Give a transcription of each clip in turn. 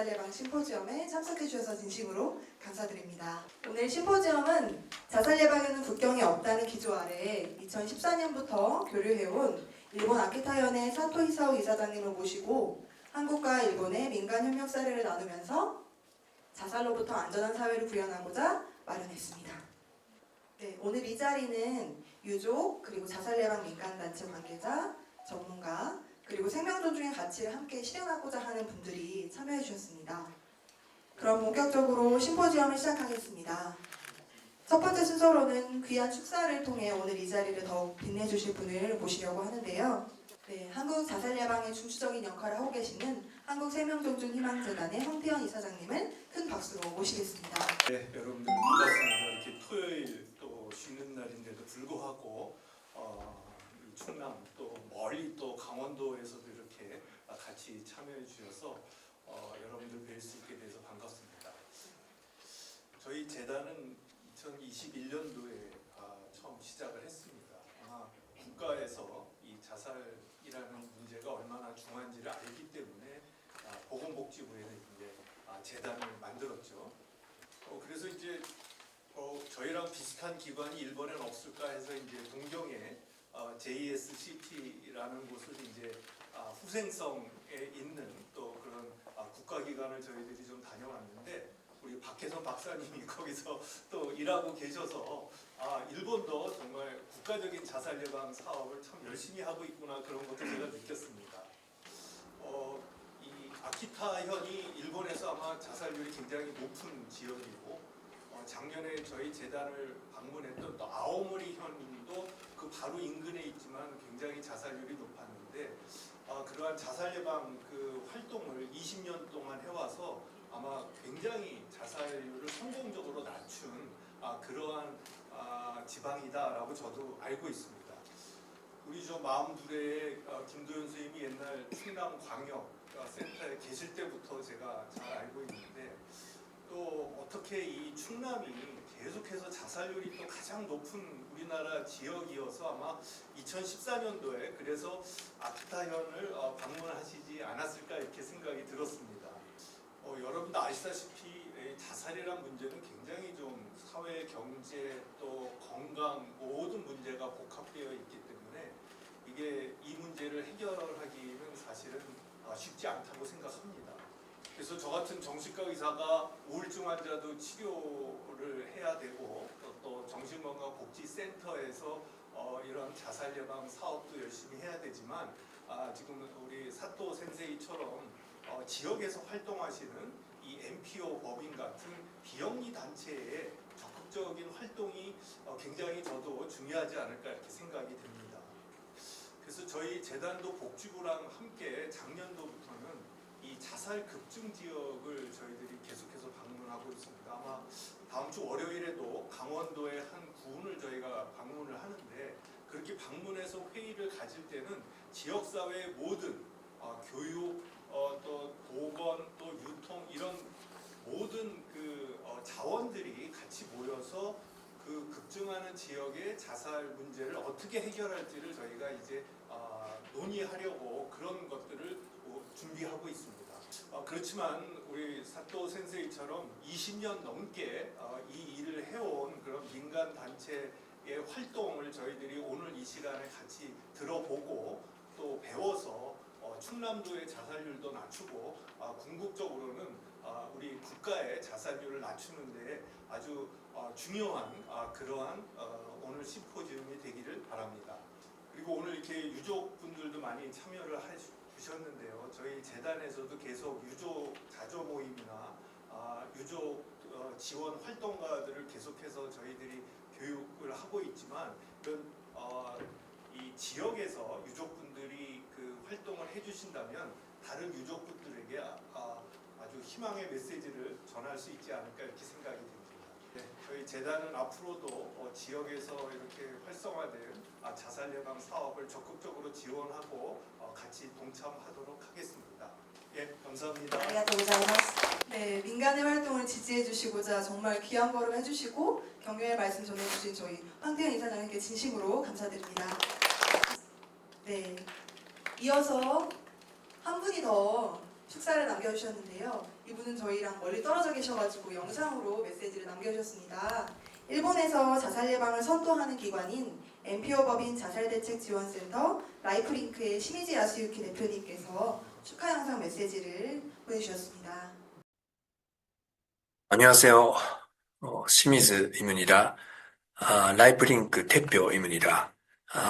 자살 예방 심포지엄에 참석해 주셔서 진심으로 감사드립니다. 오늘 심포지엄은 자살 예방에는 국경이 없다는 기조 아래 2014년부터 교류해온 일본 아키타현의 사토 히사오 이사장님을 모시고 한국과 일본의 민간 협력 사례를 나누면서 자살로부터 안전한 사회를 구현하고자 마련했습니다. 네, 오늘 이 자리는 유족, 그리고 자살 예방 민간단체 관계자, 전문가, 그리고 생명 존중의 가치를 함께 실현하고자 하는 분들이 참여해 주셨습니다. 그럼 본격적으로 심포지엄을 시작하겠습니다. 첫 번째 순서로는 귀한 축사를 통해 오늘 이 자리를 더욱 빛내주실 분을 모시려고 하는데요. 네, 한국 자살 예방에 중추적인 역할을 하고 계시는 한국생명존중희망재단의 황태현 이사장님을 큰 박수로 모시겠습니다. 네, 여러분들 반갑습니다. 이렇게 토요일 또 쉬는 날인데도 불구하고 이 충남 또 멀리 또 강원도에서도 이렇게 같이 참여해 주셔서 여러분들 뵐 수 있게 돼서 반갑습니다. 저희 재단은 2021년도에 처음 시작을 했습니다. 아마 국가에서 이 자살이라는 문제가 얼마나 중요한지를 알기 때문에 보건복지부에는 이제 재단을 만들었죠. 그래서 이제 저희랑 비슷한 기관이 일본에는 없을까 해서 이제 동경에 JSCT라는 곳을 이제 후생성에 있는 또 그런 국가기관을 저희들이 좀 다녀왔는데 우리 박혜선 박사님이 거기서 또 일하고 계셔서 일본도 정말 국가적인 자살 예방 사업을 참 열심히 하고 있구나 그런 것도 제가 느꼈습니다. 이 아키타현이 일본에서 아마 자살률이 굉장히 높은 지역이고 작년에 저희 재단을 방문했던 또 아오모리 현도 그 바로 인근에 있지만 굉장히 자살률이 높았는데 그러한 자살 예방 그 활동을 20년 동안 해와서 아마 굉장히 자살률을 성공적으로 낮춘 그러한 지방이다라고 저도 알고 있습니다. 우리 저 마음두레의 김도현 선생님이 옛날 충남 광역 센터에 계실 때부터 제가 잘 알고 있는데 또 어떻게 이 충남이 계속해서 자살률이 또 가장 높은 우리나라 지역이어서 아마 2014년도에 그래서 아키타현을 방문하시지 않았을까 이렇게 생각이 들었습니다. 여러분도 아시다시피 자살이란 문제는 굉장히 좀 사회, 경제, 또 건강 모든 문제가 복합되어 있기 때문에 이게 이 문제를 해결하기는 사실은 쉽지 않다고 생각합니다. 그래서 저 같은 정신과 의사가 우울증 환자도 치료를 해야 되고 또 정신건강복지센터에서 이런 자살 예방 사업도 열심히 해야 되지만 지금 우리 사토 센세이처럼 지역에서 활동하시는 이 NPO 법인 같은 비영리 단체의 적극적인 활동이 굉장히 저도 중요하지 않을까 이렇게 생각이 됩니다. 그래서 저희 재단도 복지부랑 함께 작년도부터는 이 자살 급증 지역을 저희들이 계속해서 방문하고 있습니다. 아마 다음 주 월요일에도 강원도의 한 구군을 저희가 방문을 하는데 그렇게 방문해서 회의를 가질 때는 지역사회의 모든 교육, 또 보건, 또 유통 이런 모든 그 자원들이 같이 모여서 그 급증하는 지역의 자살 문제를 어떻게 해결할지를 저희가 이제 논의하려고 그런 것들을 준비하고 있습니다. 그렇지만 우리 사토 센세이처럼 20년 넘게 이 일을 해온 그런 민간 단체의 활동을 저희들이 오늘 이 시간에 같이 들어보고 또 배워서 충남도의 자살률도 낮추고 궁극적으로는 우리 국가의 자살률을 낮추는 데 아주 중요한 그러한 오늘 심포지움이 되기를 바랍니다. 그리고 오늘 이렇게 유족분들도 많이 참여를 주셨는데요. 저희 재단에서도 계속 유족 자조 모임이나 유족 지원 활동가들을 계속해서 저희들이 교육을 하고 있지만 이런 이 지역에서 유족분들이 그 활동을 해주신다면 다른 유족분들에게 아주 희망의 메시지를 전할 수 있지 않을까 이렇게 생각이 됩니다. 네, 저희 재단은 앞으로도 지역에서 이렇게 활성화된 자살 예방 사업을 적극적으로 지원하고 같이 동참하도록 하겠습니다. 예, 감사합니다. 네, 민간의 활동을 지지해 주시고자 정말 귀한 걸음 해주시고 격려의 말씀 전해주신 저희 황태현 이사장님께 진심으로 감사드립니다. 네, 이어서 한 분이 더 축사를 남겨주셨는데요. 이분은 저희랑 멀리 떨어져 계셔가지고 영상으로 메시지를 남겨주셨습니다. 일본에서 자살 예방을 선도하는 기관인 NPO 법인 자살대책지원센터 라이프링크의 시미지 야스유키 대표님께서 축하 영상 메시지를 보내주셨습니다. 안녕하세요. 시미즈입니다. 라이프링크 대표입니다.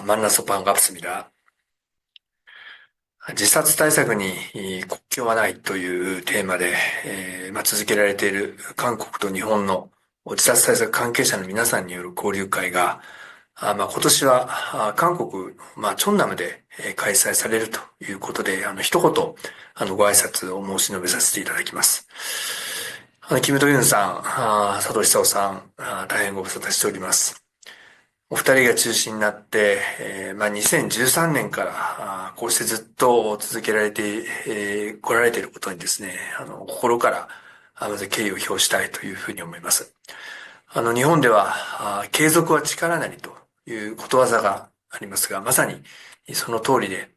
만나서 반갑습니다. 自殺対策に国境はないというテーマで、続けられている韓国と日本の自殺対策関係者の皆さんによる交流会が、今年は韓国、チョンナムで開催されるということで、一言ご挨拶を申し述べさせていただきます。キム・ドユンさん、佐藤久夫さん、大変ご無沙汰しております。お二人が中心になって、2013年からこうしてずっと続けられて来られていることにですね、心からまず敬意を表したいというふうに思います。日本では継続は力なりということわざがありますが、まさにその通りで、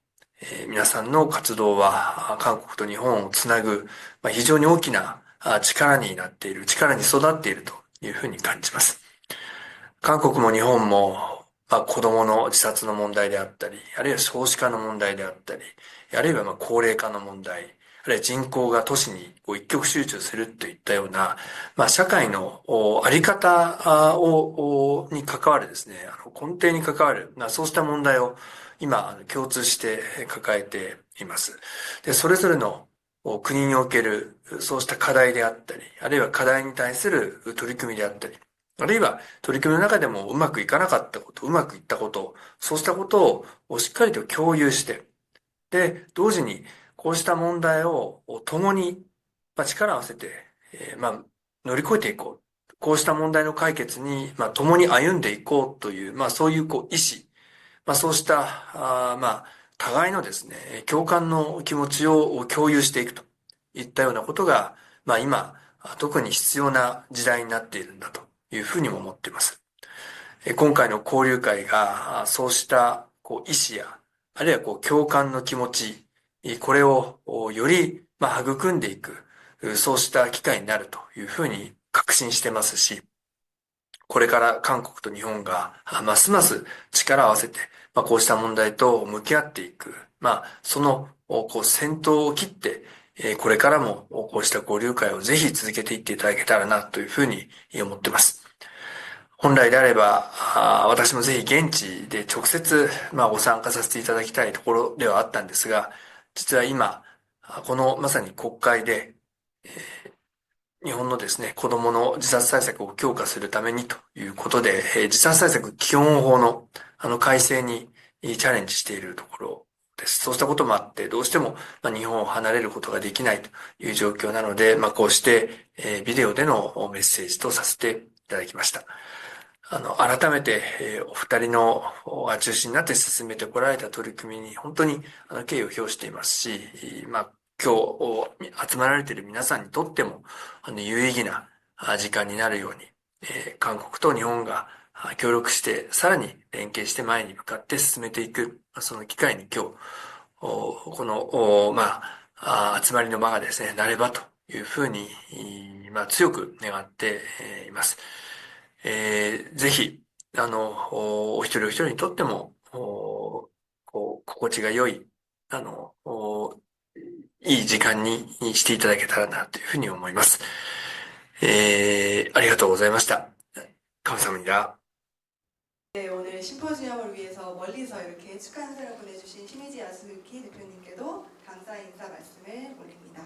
皆さんの活動は韓国と日本をつなぐ非常に大きな力になっている、力に育っているというふうに感じます。韓国も日本も、子供の自殺の問題であったり、あるいは少子化の問題であったり、あるいは高齢化の問題、あるいは人口が都市に一極集中するといったような、社会のあり方に関わるですね、根底に関わる、そうした問題を今共通して抱えています。で、それぞれの国におけるそうした課題であったり、あるいは課題に対する取り組みであったり、あるいは取り組みの中でもうまくいかなかったこと、うまくいったこと、そうしたことをしっかりと共有して、で、同時にこうした問題を共に力を合わせて、乗り越えていこう。こうした問題の解決に共に歩んでいこうという、そういう意志、そうした互いのですね、共感の気持ちを共有していくといったようなことが、今、特に必要な時代になっているんだというふうにも思っています。今回の交流会が、そうした意志や、あるいは共感の気持ち、これをより育んでいく、そうした機会になるというふうに確信してますし、これから韓国と日本がますます力を合わせて、こうした問題と向き合っていく、その先頭を切って、これからもこうした交流会をぜひ続けていっていただけたらなというふうに思っています。本来であれば、私もぜひ現地で直接ご参加させていただきたいところではあったんですが、実は今、このまさに国会で、日本のですね、子供の自殺対策を強化するためにということで、自殺対策基本法の改正にチャレンジしているところです。そうしたこともあって、どうしても日本を離れることができないという状況なので、こうしてビデオでのメッセージとさせていただきました。改めて、お二人の中心になって進めてこられた取り組みに本当に敬意を表していますし、今日集まられている皆さんにとっても有意義な時間になるように、韓国と日本が協力してさらに連携して前に向かって進めていく、その機会に今日、この、集まりの場がですね、なればというふうに、強く願っています。ぜひ、お一人お一人にとっても、心地が良い、いい時間にしていただけたらなというふうに思います。ありがとうございました。감사합니다. 네, 오늘 심포지엄을 위해서 멀리서 이렇게 축하 인사를 보내주신 시미지 야스유키 대표님께도 감사 인사 말씀을 올립니다.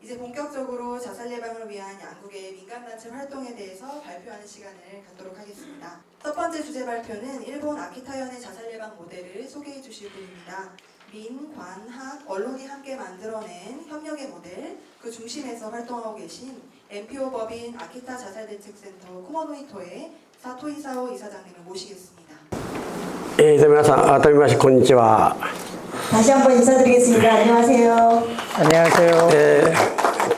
이제 본격적으로 자살 예방을 위한 양국의 민간단체 활동에 대해서 발표하는 시간을 갖도록 하겠습니다. 첫 번째 주제 발표는 일본 아키타현의 자살 예방 모델을 소개해 주실 분입니다. 민, 관, 학, 언론이 함께 만들어낸 협력의 모델, 그 중심에서 활동하고 계신 NPO 법인 아키타 자살대책센터 쿠모노이토의 사토 이사오 이사장님을 모시겠습니다.皆さん改めましてこんにちは。 다시 한번 인사드리겠습니다. 안녕하세요. 안녕하세요.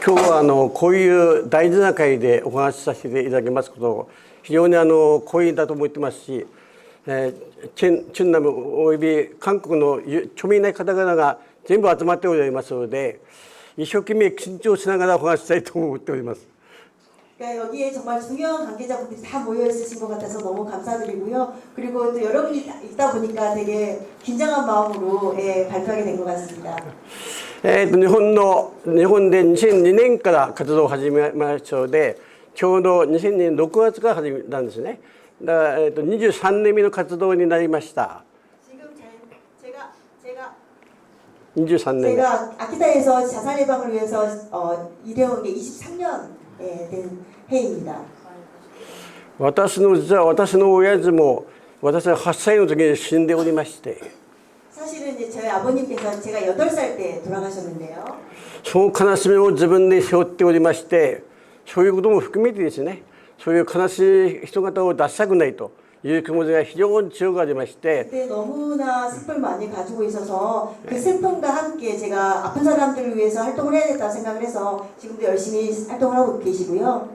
今日はこういう大事な会でお話しさせていただきますこと非常に光栄だと思ってますし、チュンナムおよび韓国の著名な方々が全部集まっておりますので、一生懸命緊張しながらお話ししたいと思っております。 그러니까 여기에 정말 중요한 관계자분들이 다 모여 있으신 것 같아서 너무 감사드리고요. 그리고 또 여러분이 있다 보니까 되게 긴장한 마음으로 발표하게 된 것 같습니다. 日本で2002年から活動を始めましたので、ちょうど2000年6月から始めたんですね。だから、23年目の活動になりました。 지금 제가 23年目。 제가 아키타에서 자살 예방을 위해서 일해온 게 23년 된 해입니다. 実は私の親父も私は8歳の時に死んでおりまして、 사실은 이제 저희 아버님께서 제가 8살 때 돌아가셨는데요. その悲しみを自分で背負っておりまして、そういうことも含めてですね、そういう悲しい人方を出したくないという気持ちが非常に強くありまして、 그때 너무나 슬픔을 많이 가지고 있어서 그 슬픔과 함께 제가 아픈 사람들을 위해서 활동을 해야겠다 생각을 해서 지금도 열심히 활동을 하고 계시고요.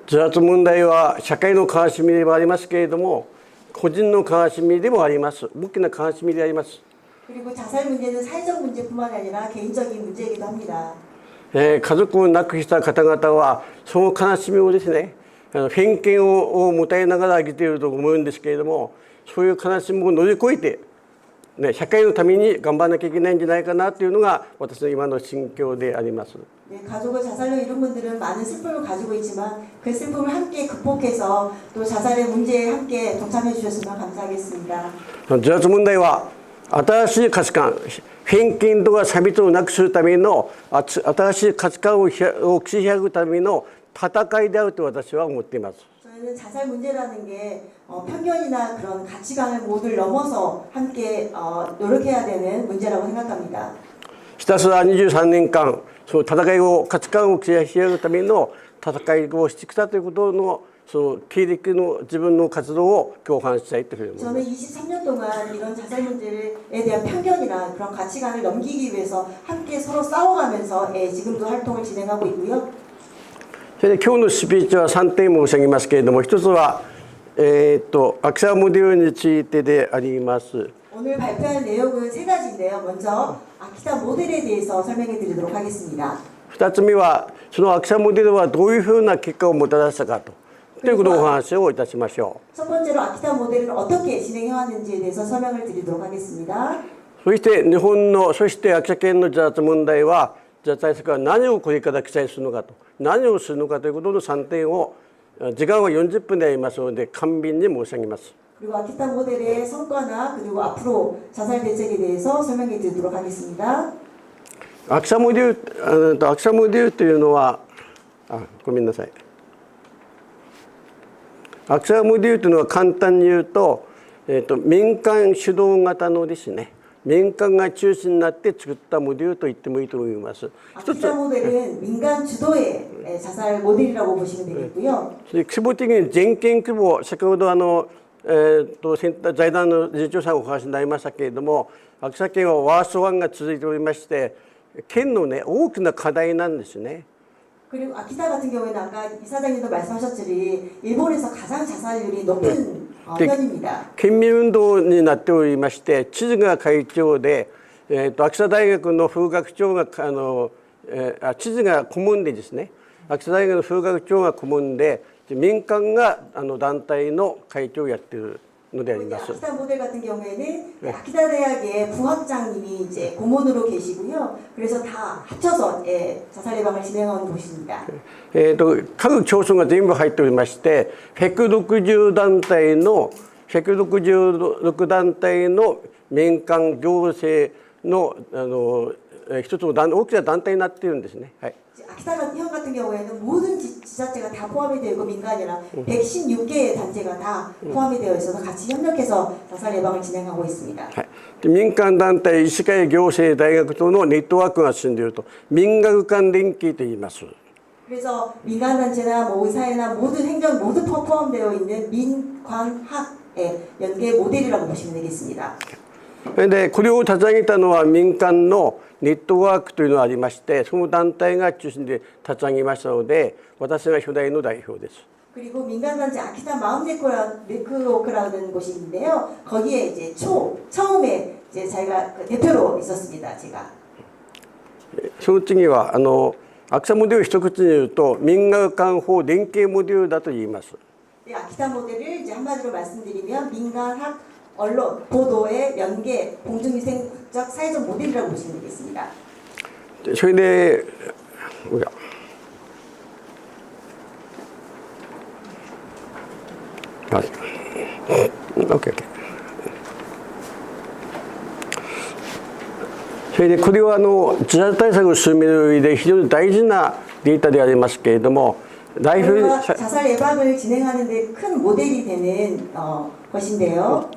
自殺問題は社会の悲しみでもありますけれども、個人の悲しみでもあります。大きな悲しみであります。 그리고 자살 문제는 사회적 문제뿐만 아니라 개인적인 문제이기도 합니다. 家族を亡くした方々はその悲しみをですね、偏見を持たれながら生きていると思うんですけれども、そういう悲しみを乗り越えて、ね、社会のために頑張らなきゃいけないんじゃないかなというのが私の今の心境であります。 네, 가족을 자살로 이룬 분들은 많은 슬픔을 가지고 있지만 그 슬픔을 함께 극복해서 또 자살의 문제에 함께 동참해 주셨으면 감사하겠습니다. 自殺問題は新しい価値観、偏見とか差別をなくすための新しい価値観を築き上げるための戦いであると私は思っています。 저희는 자살 문제라는 게 편견이나 그런 가치관을 모두 넘어서 함께 노력해야 되는 문제라고 생각합니다. ひたすら23年間、その戦いを価値観を築き上げるための戦いをしてきたということのその経歴の自分の活動を共犯したいというふうに思います。 저는 23년 동안 이런 자살 문제에 대한 편견이나 그런 가치관을 넘기기 위해서 함께 서로 싸워가면서 지금도 활동을 진행하고 있고요. それで今日のスピーチは3点申し上げますけれども、一つは、アクサモデルについてであります。 오늘 발표할 내용은 세 가지인데요. 먼저 아키타 모델에 대해서 설명해 드리도록 하겠습니다. 2つ目はそのアクサモデルはどういうふうな結果をもたらしたかということをお話をいたしましょう。 첫 번째로 아키타 모델은 어떻게 진행해 왔는지에 대해서 설명을 드리도록 하겠습니다. そして日本のそして秋田県の自殺問題は自殺対策は何をこれから記載するのかと何をするのかということの3点を時間は40分でありますので簡便に申し上げます。 그리고 아키타 모델의 성과나 그리고 앞으로 자살 대책에 대해서 설명해 드리도록 하겠습니다. アクサモデルというのはごめんなさい。アクサモデルというのは簡単に言うと、民間主導型のですね、民間が中心になって作ったモデルと言ってもいいと思います。 아키타 모델은 민간 주도의 자살 모델이라고 보시면 되겠고요. 規模的に全県規模、先ほど財団の理事長さんがお話になりましたけれども、秋田県はワースト1が続いておりまして、県のね大きな課題なんですね。 그리고 아키타 같은 경우에는 아까 이사장님도 말씀하셨듯이 일본에서 가장 자살률이 높은 편입니다. 県民運動になっておりまして、知事が会長で、秋田大学の副学長が知事が顧問でですね、秋田大学の副学長が顧問で、民間が団体の会長をやっているのであります。 아키타 모델 같은 경우에는 아키타 대학의 부학장님이 이제 고문으로 계시고요. 그래서 다 합쳐서 자살 예방을 진행하는 곳입니다. 各町村が全部入っておりまして、160団体の166団体の民間行政の一つの大きな団体になっているんですね。はい。 아키타 현 같은 경우에는 모든 지자체가 다 포함이 되어 있고 민간이 아니라 116개의 단체가 다 포함이 되어 있어서 같이 협력해서 자살 예방을 진행하고 있습니다. 民間団体、医師会、行政、大学とのネットワークが進んでいると民学間連携と言います。 그래서 민간 단체나 뭐 의사회나 모든 행정 모두 포함되어 있는 민관학의 연계 모델이라고 보시면 되겠습니다. でこれを立ち上げたのは民間のネットワークというのがありまして、その団体が中心で立ち上げましたので、私が初代の代表です。 그리고 민간단체 아키타 마음 네트워크라는 곳이 있는데요. 거기에 이제 처음에 이제 제가 대표로 있었습니다. 제가. その次は秋田モデルを一口に言うと民学館法連携モデルだと言います。 네, 아키타 모델을 이제 한마디로 말씀드리면 민간학 언론 보도의 연계 공중위생적 사회적 모델이라고 보시면 되겠습니다. それではい、OK。それでこれは自殺対策を進める上で非常に大事なデータでありますけれども、ライフ 자살 예방을 진행하는 데 큰 모델이 되는 것인데요.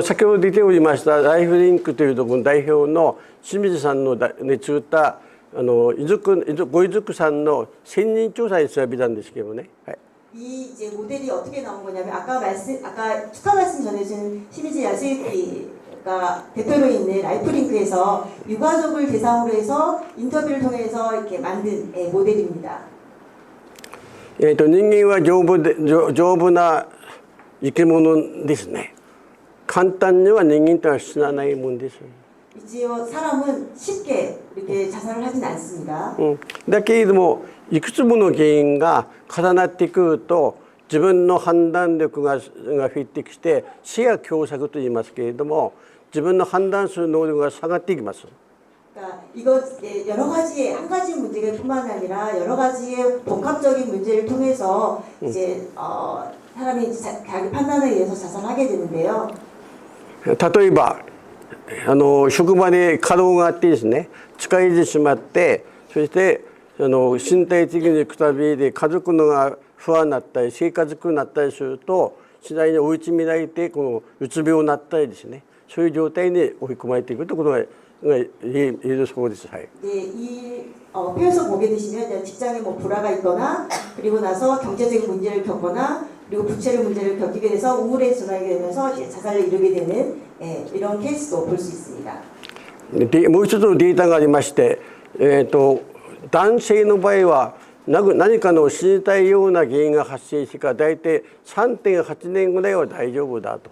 先ほど出ておりましたライフリンクというところの代表の清水さんの作ったご遺族さんの1000人調査に調べたんですけどね。はい、 이 이제 모델이 어떻게 나온 거냐면 아까 축하 말씀 전해준 시미즈 야스유키가 대표로 있는 라이프링크에서 유가족을 대상으로 해서 인터뷰를 통해서 이렇게 만든 모델입니다. 人間は丈夫な生き物ですね。簡単には人間とは死なないもんです。 이지요 사람은 쉽게 이렇게 자살을 하진 않습니다. だけれどもいくつもの原因が重なってくると自分の判断力が増えてきて視野狭窄と言いますけれども自分の判断する能力が下がっていきます。 그러니까 이거 여러 가지 한 가지 문제뿐만 아니라 여러 가지의 복합적인 문제를 통해서 이제 사람이 자기 판단에 의해서 자살하게 되는데요. 例えば職場で過労があってですね疲れてしまってそして身体的にくたびれて家族のが不安になったり生活苦になったりすると次第に追い詰められてうつ病になったりですねそういう状態に追い込まれていくということが言えるそうです。はい。 네, 이 표에서 보게 되시면 직장에 뭐 불화가 있거나 그리고 나서 경제적인 문제를 겪거나 그리고 부채를 문제를 겪게 돼서 우울에 순하게 되면서 자살을 이루게 되는 이런 케이스도 볼 수 있습니다. もう一つのデータがありまして、男性の場合は何かの死にたいような原因が発生してから大体 3.8 年ぐらいは大丈夫だと。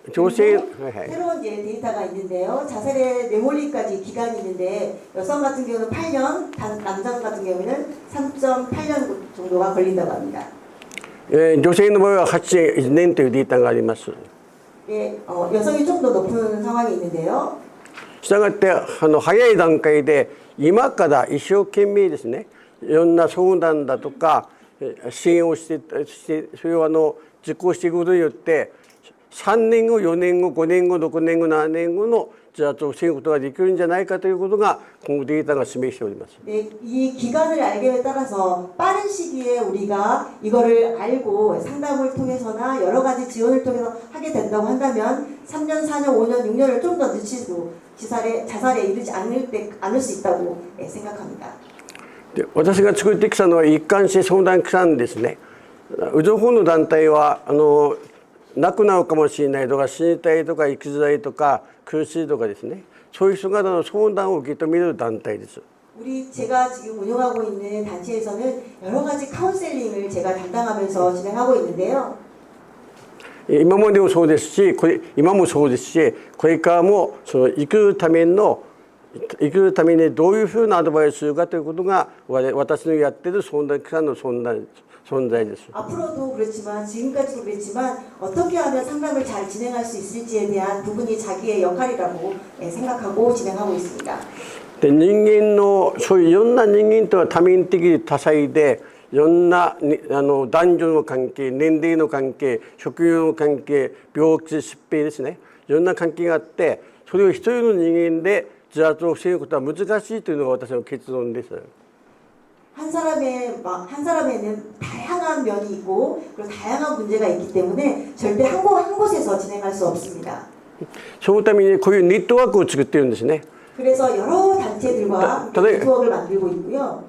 새로운 데이터가 있는데요. 자살에 내몰리까지 기간이 있는데 여성 같은 경우는 8년, 남성 같은 경우에는 3.8년 정도가 걸린다고 합니다. 女性の場合は8年というデータがあります。 예, 여성이 좀 더 높은 상황이 있는데요. したがって早い段階で今から一生懸命ですねいろんな相談だとか支援をしてそれを実行していくことによって3年後、4年後、5年後、6年後、7年後の自殺を防ぐことができるんじゃないかということが今後データが示しております。 네, 이 기간을 알게 따라서 빠른 시기에 우리가 이거를 알고 상담을 통해서나 여러 가지 지원을 통해서 하게 된다고 한다면 3년, 4년, 5년, 6년을 좀 더 늦추고 자살에 이르지 않을 수 있다고 생각합니다. 私が作ってきたのは一貫して相談機関ですね。うちの方の団体は亡くなるかもしれないとか死にたいとか生きづらいとか苦しいとかですねそういう人方の相談を受け止める団体です。 제가 지금 운영하고 있는 단체에서는 여러 가지 카운셀링을 제가 담당하면서 진행하고 있는데요. 今までもそうですし今もそうですしこれからも生きるためにどういうふうなアドバイスするかということが私のやっている相談機関の存在です。 앞으로도 그렇지만 지금까지도 그랬지만 어떻게 하면 상담을 잘 진행할 수 있을지에 대한 부분이 자기의 역할이라고 생각하고 진행하고 있습니다. で人間のそういういろんな人間とは多面的多彩でいろんな男女の関係年齢の関係職業の関係病気疾病ですねいろんな関係があってそれを一人の人間で自殺を防ぐことは難しいというのが私の結論です。 한 사람에는 다양한 면이 있고 그리고 다양한 문제가 있기 때문에 절대 한 곳에서 진행할 수 없습니다. そのためにこういうネットワークを作っているんですね。 그래서 여러 단체들과 네트워크를 만들고 있고요.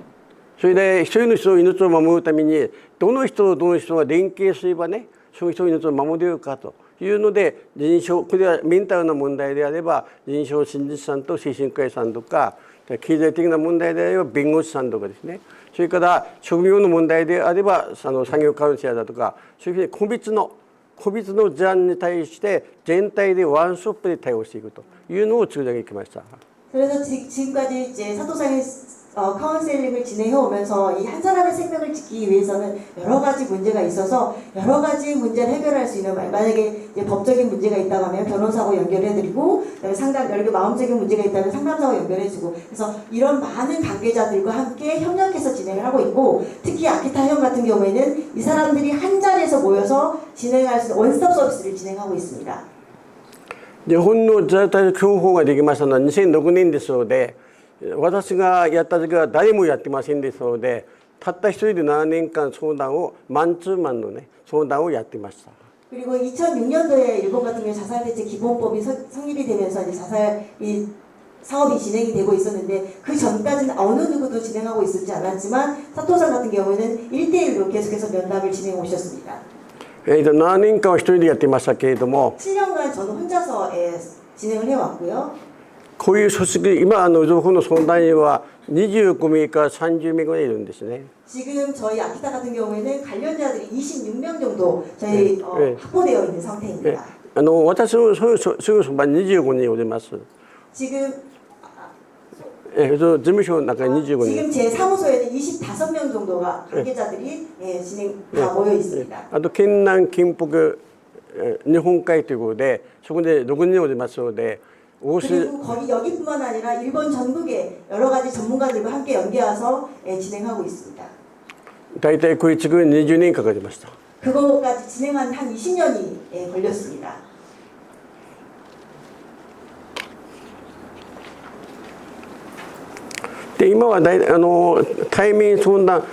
それで一人の人の命を守るためにどの人が連携すればねその人の命を守れるかというのでこれはメンタルな問題であれば臨床心理士さんと精神科医さんとか経済的な問題であれば弁護士さんとかですねそれから職業の問題であれば産業カウンセラーだとかそういうふうに個別の事案に対して全体でワンストップで対応していくというのを作り上げてきました。 그래서 지금까지 이제 사토상의 카운셀링을 진행해 오면서 이 한 사람의 생명을 지키기 위해서는 여러 가지 문제가 있어서 여러 가지 문제를 해결할 수 있는, 만약에 이제 법적인 문제가 있다고 하면 변호사하고 연결해드리고, 그다음에 상담, 여러 개 마음적인 문제가 있다면 상담사하고 연결해주고, 그래서 이런 많은 관계자들과 함께 협력해서 진행을 하고 있고, 특히 아키타 형 같은 경우에는 이 사람들이 한 자리에서 모여서 진행할 수 있는 원스톱 서비스를 진행하고 있습니다. 日本の在宅教法ができましたのは2006年ですので、私がやった時は誰もやってませんですので、たった一人で7年間相談をマンツーマンのね相談をやってました。 그리고 2006년도에 일본 같은 경우 자살대책 기본법이 성립이 되면서 이제 자살 이 사업이 진행이 되고 있었는데, 그 전까지는 어느 누구도 진행하고 있었지 않았지만 사토상 같은 경우에는 1대1로 계속해서 면담을 진행해 오셨습니다. 7年間は一人でやってましたけれども、 7년간 저는 혼자서 진행을 해왔고요. こういう組織、今情報の相談員は25名から30名ぐらいいるんですね。 지금 저희 아키타 같은 경우에는 관련자들이 26명 정도 저희 네. 확보되어 있는 상태입니다. 私のすぐそばに25人おります。 지금 事務所の中に25人。 지금 제 사무소에는 25명 정도가 관계자들이 진행 다 모여 있습니다. あと県南近北日本海ということで、そこで6人おりますので、 그리고 거기 여기뿐만 아니라 일본 전국에 여러 가지 전문가들과 함께 연계해서 진행하고 있습니다. 大体こいつが20年かかりました。 그거까지 진행한 한 20년이 걸렸습니다. で今は対面相談、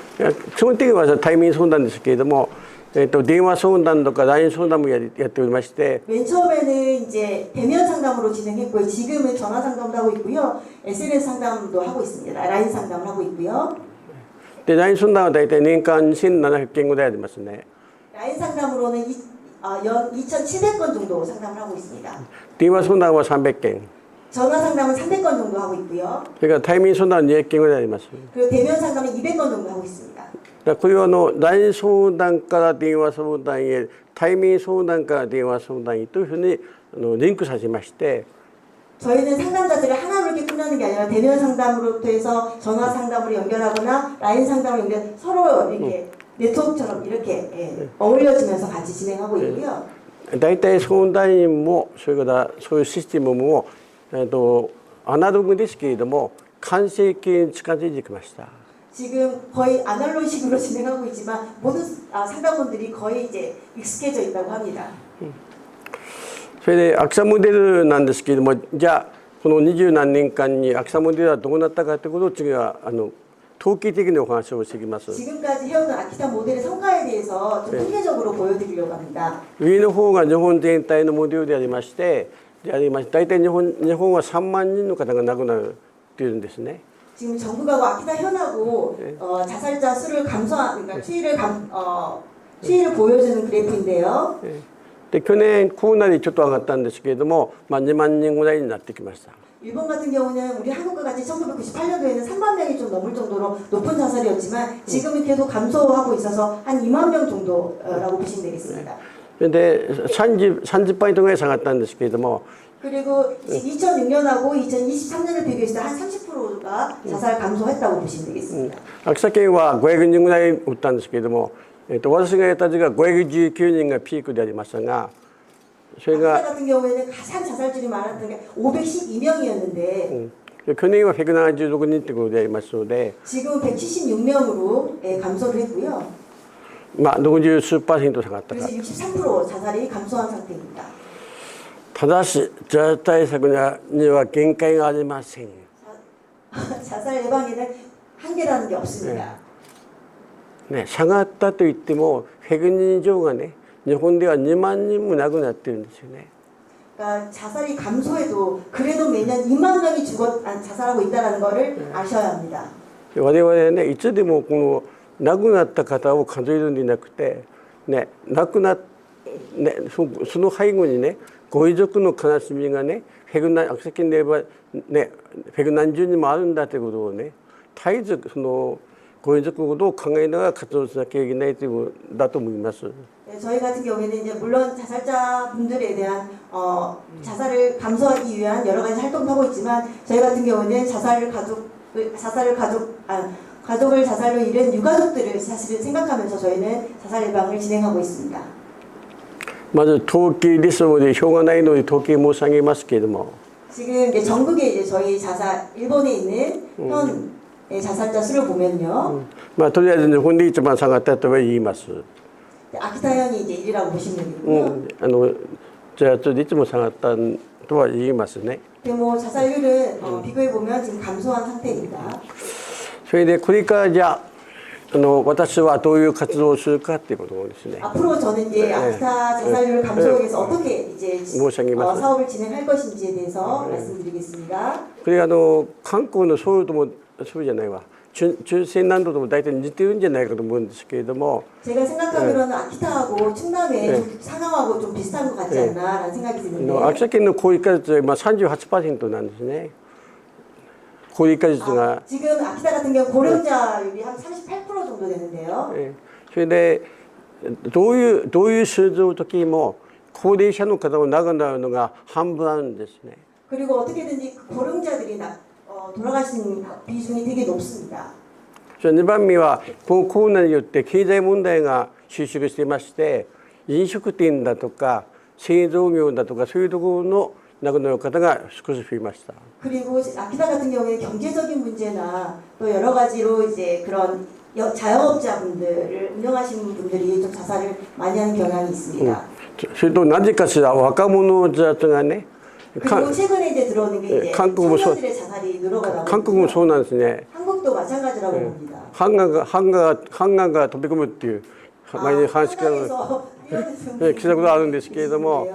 基本的には対面相談ですけれども、電話相談とか LINE 相談もやっておりまして、 맨 처음에는 이제 대면 상담으로 진행했고요. 지금은 전화 상담도 하고 있고요. SNS 상담도 하고 있습니다. 라인 상담을 하고 있고요. で LINE 相談は大体年間2700件ぐらいありますね。 라인 상담으로는 연 2,700건 정도 상담을 하고 있습니다. 電話相談は300件、 전화 상담은 300건 정도 하고 있고요. それから対面相談は200件ぐらいあります。 그리고 대면 상담은 200건 정도 하고 있습니다. これはLINE 相談から電話相談へ、対面相談から電話相談へというふうにリンクさせまして、 저희는 상담자들을 하나로 이렇게 끝나는 게 아니라 대면 상담으로부터 해서 전화 상담으로 연결하거나 라인 상담으로 연결, 서로 이렇게 네트워크처럼 이렇게 어울려지면서 같이 진행하고 있고요. 大体相談員もそれからそういうシステムもアナログですけれども完成形に近づいてきました。 지금 거의 아날로그식으로 진행하고 있지만 모든 상담원들이 거의 이제 익숙해져 있다고 합니다. それでアクサモデルなんですけれども、じゃあこの20何年間にアクサモデルはどうなったかということを次は統計的にお話をしていきます。 지금까지 해오던 아키타 모델의 성과에 대해서 좀 통계적으로 보여드리려고 합니다. 上の方が日本全体のモデルでありまして、大体日本は3万人の方が亡くなるっていうんですね。 지금 전국하고 아키타 현하고 자살자 수를 감소한, 그러니까 추이를 보여주는 그래프인데요. で去年コロナでちょっと上がったんですけれども、2万人ぐらいになってきました。 일본 같은 경우는 우리 한국과 같이 1998년도에는 3만 명이 좀 넘을 정도로 높은 자살이었지만 지금은 계속 감소하고 있어서 한 2만 명 정도라고 보시면 되겠습니다. で30%ぐらい下がったんですけれども、 그리고 2006년하고 2023년을 비교했을 때 한 30%가 자살 감소했다고 보시면 되겠습니다. 秋田県は500人ぐらい撃ったんですけれども、私がやった時は519人がピークでありましたが、それ 아키타 が 같은 경우에는 가장 자살률이 많았던 게 512명이었는데 去年は176人ということでありますので、 지금은 176명으로 감소를 했고요. 60数%下がったか 그래서 63% 자살이 감소한 상태입니다. ただし自殺対策には限界がありません。 자살 예방에는 한계라는 게 없습니다. ね、下がったといっても100人以上がね、日本では2万人も亡くなってるんですよね。 그러니까 자살이 감소해도 그래도 매년 2만 명이 자살하고 있다는 것을 아셔야 합니다. 我々ね、いつでもこの亡くなった方を数えるんでなくて、ね、亡くなっね、その背後にね、ご遺族の悲しみがね、秋田県で言えばね、100何十人もあるんだということをね、絶えずこういうことを考えながら活動しなきゃいけないということだと思います。 네, 저희 같은 경우에는 이제 물론 자살자 분들에 대한 자살을 감소하기 위한 여러 가지 활동도 하고 있지만 저희 같은 경우는 가족을 자살로 잃은 유가족들을 사실은 생각하면서 저희는 자살 예방을 진행하고 있습니다. まず登記ですので表がないので登記申し上げますけれども、 지금 이제 전국에 이제 저희 일본에 있는 현 자살자 수를 보면요. まあとりあえず日本で一番下がったとは言います。 아키타현이 이제 1위라고 보시면 되고요. じゃあでいつも下がったとは言いますね。 근데 뭐 자살률은 비교해 보면 지금 감소한 상태입니다. それでこれからじゃあ私はどういう活動をするかっていうことですね。 앞으로 저는 이제 아키타 자살률 감소하기 위해서 어떻게 이제 사업을 진행할 것인지에 대해서 말씀드리겠습니다. これ韓国のソウルともそうじゃないわ。中西南道とも大体似てるんじゃないかと思うんですけれども、 제가 생각하기로는 아키타하고 충남의 상황하고 좀 비슷한 것 같지 않나라는 생각이 드는데 秋田県の高齢化率は今 38% なんですね。高齢化率が。 지금 아키타 같은 경우 고령자율이 한 38% 정도 되는데요. それでどういう数字の時も高齢者の方が亡くなるのが半分あるんですね。 그리고 어떻게든지 고령자들이 돌아가시는 비중이 되게 높습니다. 2番目はこのコロナによって経済問題が収縮していまして、飲食店だとか製造業だとかそういうところの亡くなる方が少し増えました。 그리고 아키타 같은 경우에 경제적인 문제나 또 여러 가지로 이제 그런 자영업자분들을 운영하시는 분들이 좀 자살을 많이 하는 경향이 있습니다. それとなぜかしら若者たちがね、 그리고 최근에 이제 들어오는 게 이제 청년들의 자살이 늘어가다韓国もそうなんですね。 한국도 마찬가지라고 봅니다. ハンガーが飛び込むっていう前に話が聞いたことあるんですけれども、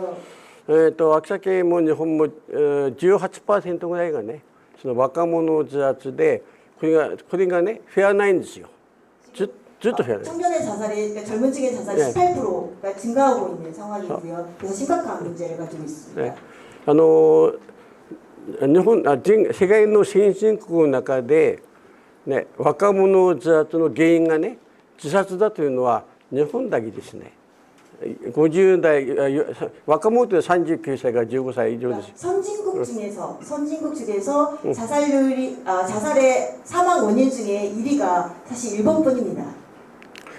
秋田県も日本も 18% ぐらいがね、その若者自殺でこれがねフェアないんですよ。ずっとフェアない。 청년의 자살이 그러니까 젊은 층의 자살이 18%가 증가하고 있는 상황이고요. 그래서 심각한 문제를 가지고 있습니다. 世界の先進国の中で、ね、若者自殺の原因がね自殺だというのは日本だけですね。50代若者は39歳から15歳以上です。 선진국 중에서 자살의 사망 원인 중에 1위가 사실 일본뿐입니다.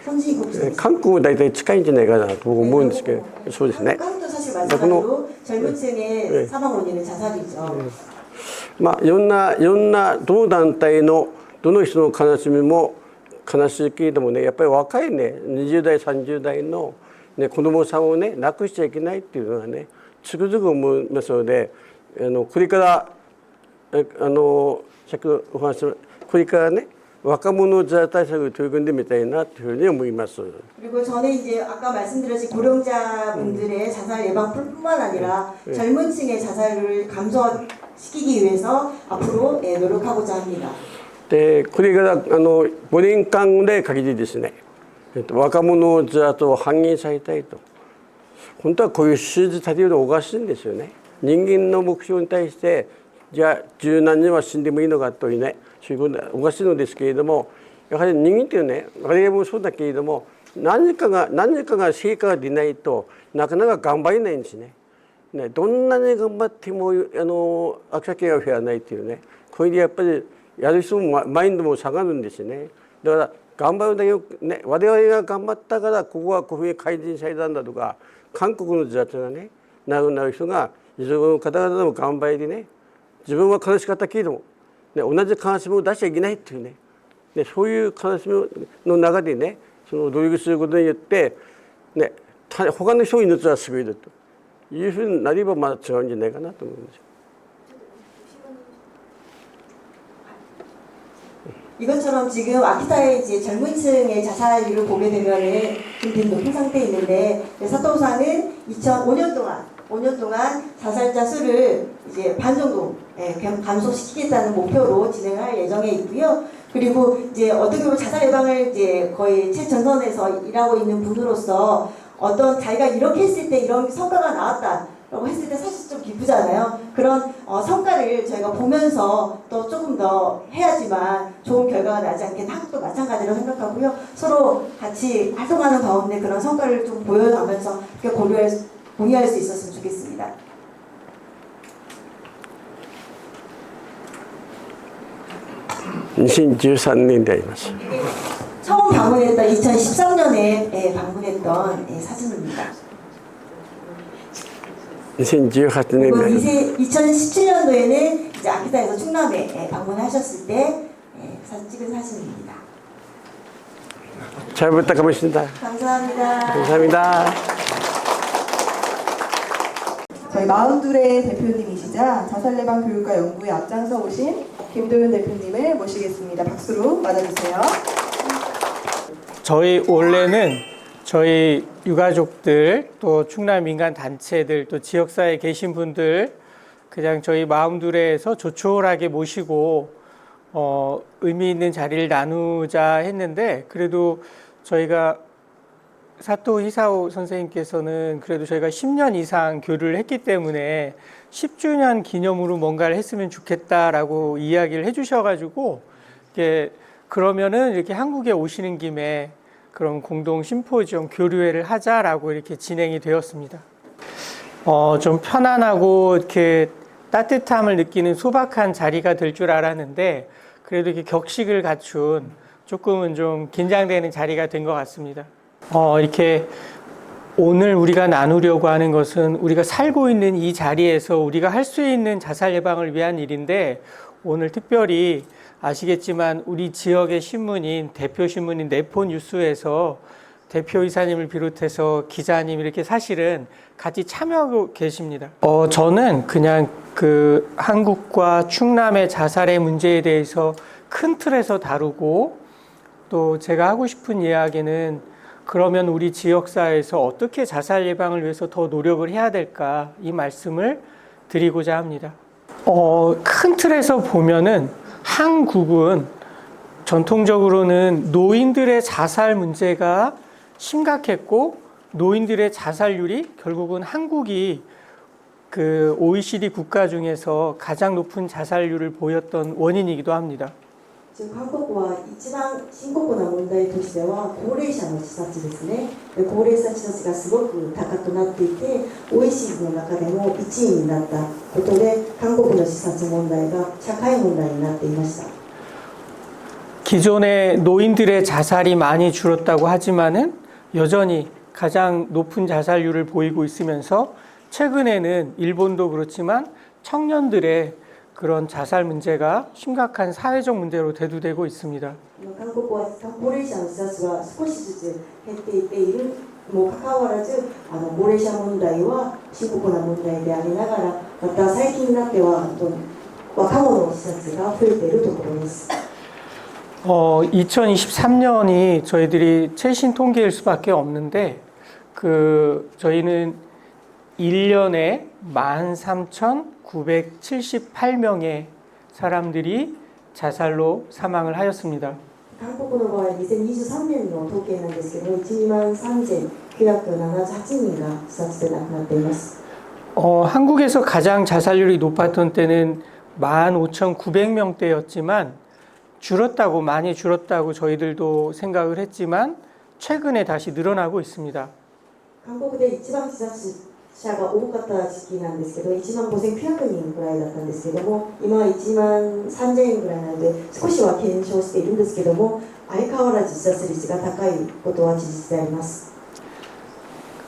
선진국 중에서. 韓国も大体近いんじゃないかなと思うんですけど、そうですね。 한국도 사실 마찬가지로 젊은 층의 사망 원인은 자살이죠. まあいろんなどの団体のどの人の悲しみも悲しいけれどもね、やっぱり若いね20代30代のね子供さんをね亡くしちゃいけないっていうのはねつくづく思いますので、これからさっきお話しこれからね若者自殺対策を取り組んでみたいなというふうに思います。 그리고 저는 이제 아까 말씀드렸듯이 고령자분들의 자살 예방뿐만 아니라 젊은 층의 자살을 감소시키기 위해서 앞으로 노력하고자 합니다. でこれから5年間で限りですね、若者自殺を半減されたいと。本当はこういう数字立てるのおかしいんですよね。人間の目標に対してじゃあ十何人は死んでもいいのかというね、そういうことはおかしいのですけれども、やはり人間というね我々もそうだけれども何かが成果が出ないとなかなか頑張れないんですね。どんなに頑張っても秋田県は増えないというね、これでやっぱりやる人もマインドも下がるんですね。だから頑張るだけね、我々が頑張ったからここはこういうふうに改善されたんだとか、韓国の自殺がね亡くなる人が自分の方々の頑張りでね、自分は悲しかったけれども、ね、同じ悲しみを出しちゃいけないっていうね、でそういう悲しみの中でねその努力することによって、ね、他の人の命は救えるというふうになればまだ違うんじゃないかなと思うんですよ。 이것처럼 지금 아키타의 이제 젊은 층의 자살률을 보게 되면은 좀 되게 높은 상태에 있는데 사토우사는 5년 동안 자살자 수를 이제 반 정도 감소시키겠다는 목표로 진행할 예정에 있고요. 그리고 이제 어떻게 보면 자살 예방을 이제 거의 최전선에서 일하고 있는 분으로서 어떤 자기가 이렇게 했을 때 이런 성과가 나왔다. 라고 했을 때 사실 좀 기쁘잖아요. 그런 성과를 저희가 보면서 또 조금 더 해야지만 좋은 결과가 나지 않겠나, 한국도 마찬가지로 생각하고요. 서로 같이 활동하는 가운데 그런 성과를 좀 보여가면서 공유할 수 있었으면 좋겠습니다.2013年であります。 처음 방문했던 2013년에 방문했던 사진입니다. 2018年 그리고 で 2017년도에는 이제 아키타에서 충남에 방문하셨을 때 사진 찍은 사진입니다. 잘 부탁드립니다. 감사합니다. 감사합니다. 저희 마흔둘의 대표님이시자 자살예방 교육과 연구에 앞장서 오신 김도윤 대표님을 모시겠습니다. 박수로 맞아주세요. 저희 원래는 저희 유가족들 또 충남 민간 단체들 또 지역사회에 계신 분들 그냥 저희 마음둘에서 조촐하게 모시고 의미 있는 자리를 나누자 했는데 그래도 저희가 사토 히사오 선생님께서는 그래도 저희가 10년 이상 교류를 했기 때문에 10주년 기념으로 뭔가를 했으면 좋겠다라고 이야기를 해주셔가지고 그러면은 이렇게 한국에 오시는 김에 그런 공동 심포지엄 교류회를 하자라고 이렇게 진행이 되었습니다. 좀 편안하고 이렇게 따뜻함을 느끼는 소박한 자리가 될 줄 알았는데 그래도 이렇게 격식을 갖춘 조금은 좀 긴장되는 자리가 된 것 같습니다. 이렇게 오늘 우리가 나누려고 하는 것은 우리가 살고 있는 이 자리에서 우리가 할 수 있는 자살 예방을 위한 일인데 오늘 특별히 아시겠지만 우리 지역의 신문인 대표 신문인 네포뉴스에서 대표이사님을 비롯해서 기자님 이렇게 사실은 같이 참여하고 계십니다. 저는 그냥 그 한국과 충남의 자살의 문제에 대해서 큰 틀에서 다루고 또 제가 하고 싶은 이야기는 그러면 우리 지역사회에서 어떻게 자살 예방을 위해서 더 노력을 해야 될까 이 말씀을 드리고자 합니다. 큰 틀에서 보면은 한국은 전통적으로는 노인들의 자살 문제가 심각했고 노인들의 자살률이 결국은 한국이 그 OECD 국가 중에서 가장 높은 자살률을 보였던 원인이기도 합니다. 지금 한국과 一番深刻な問題としては高齢者の自殺ですね。高齢者自殺がすごく高くなっていて OECD の中でも1位になったことで韓国の自殺問題が社会問題になっていました。 기존에 노인들의 자살이 많이 줄었다고 하지만은 여전히 가장 높은 자살률을 보이고 있으면서 최근에는 일본도 그렇지만 청년들의 그런 자살 문제가 심각한 사회적 문제로 대두되고 있습니다. 韓国は高齢者の自殺が少しずつ減っていっているもかかわらず高齢者問題は深刻な問題でありながらまた最近になっては若者の自殺が増えているところです。 2023년이 저희들이 최신 통계일 수밖에 없는데 저희는 1년에 13,978명의 사람들이 자살로 사망을 하였습니다. 韓国の場合2023年の統計なんですけど123,978人が自殺で亡くなっています。 한국에서 가장 자살률이 높았던 때는 15,900명대였지만 많이 줄었다고 저희들도 생각을 했지만 최근에 다시 늘어나고 있습니다. 韓国で一番自殺者が多かった時期なんですけど15,900人ぐらいだったんですけども今は13,000人ぐらいなので少しは減少しているんですけども相変わらず自殺率が高いことは事実であります。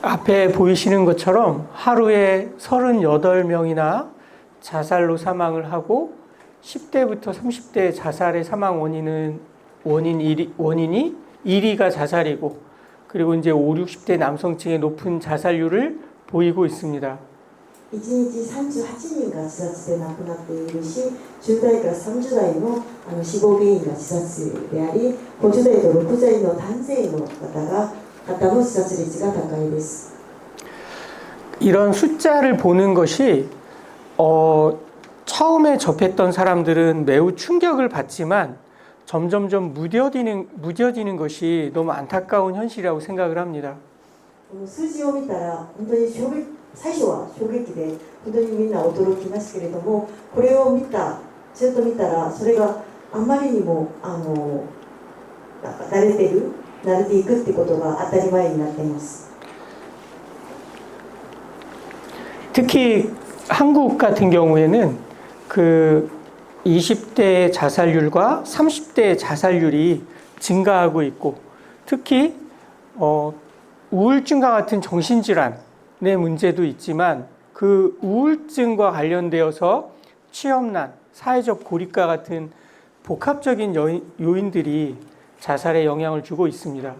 앞에 보이시는 것처럼 하루에 38명이나 자살로 사망을 하고 10대부터 30대 자살의 사망 원인이 1위가 자살이고 그리고 이제 5, 60대 남성층의 높은 자살률을 보이고 있습니다. 1日38人が自殺で亡くなっているし10代から30代の死亡原因が自殺であり50代と60代の男性の方の自殺率が高いです。 이런 숫자를 보는 것이 처음에 접했던 사람들은 매우 충격을 받지만 점점점 무뎌지는 것이 너무 안타까운 현실이라고 생각을 합니다. この数字を見たら本当に最初は衝撃で本当にみんな驚きますけれども、これをずっと見たらそれがあまりにもなんか慣れていくってことが当たり前になっています。 특히 한국 같은 경우에는 그 20대 자살률과 30대 자살률이 증가하고 있고, 특히 우울증과 같은 정신질환의 문제도 있지만 그 우울증과 관련되어서 취업난, 사회적 고립과 같은 복합적인 요인들이 자살에 영향을 주고 있습니다.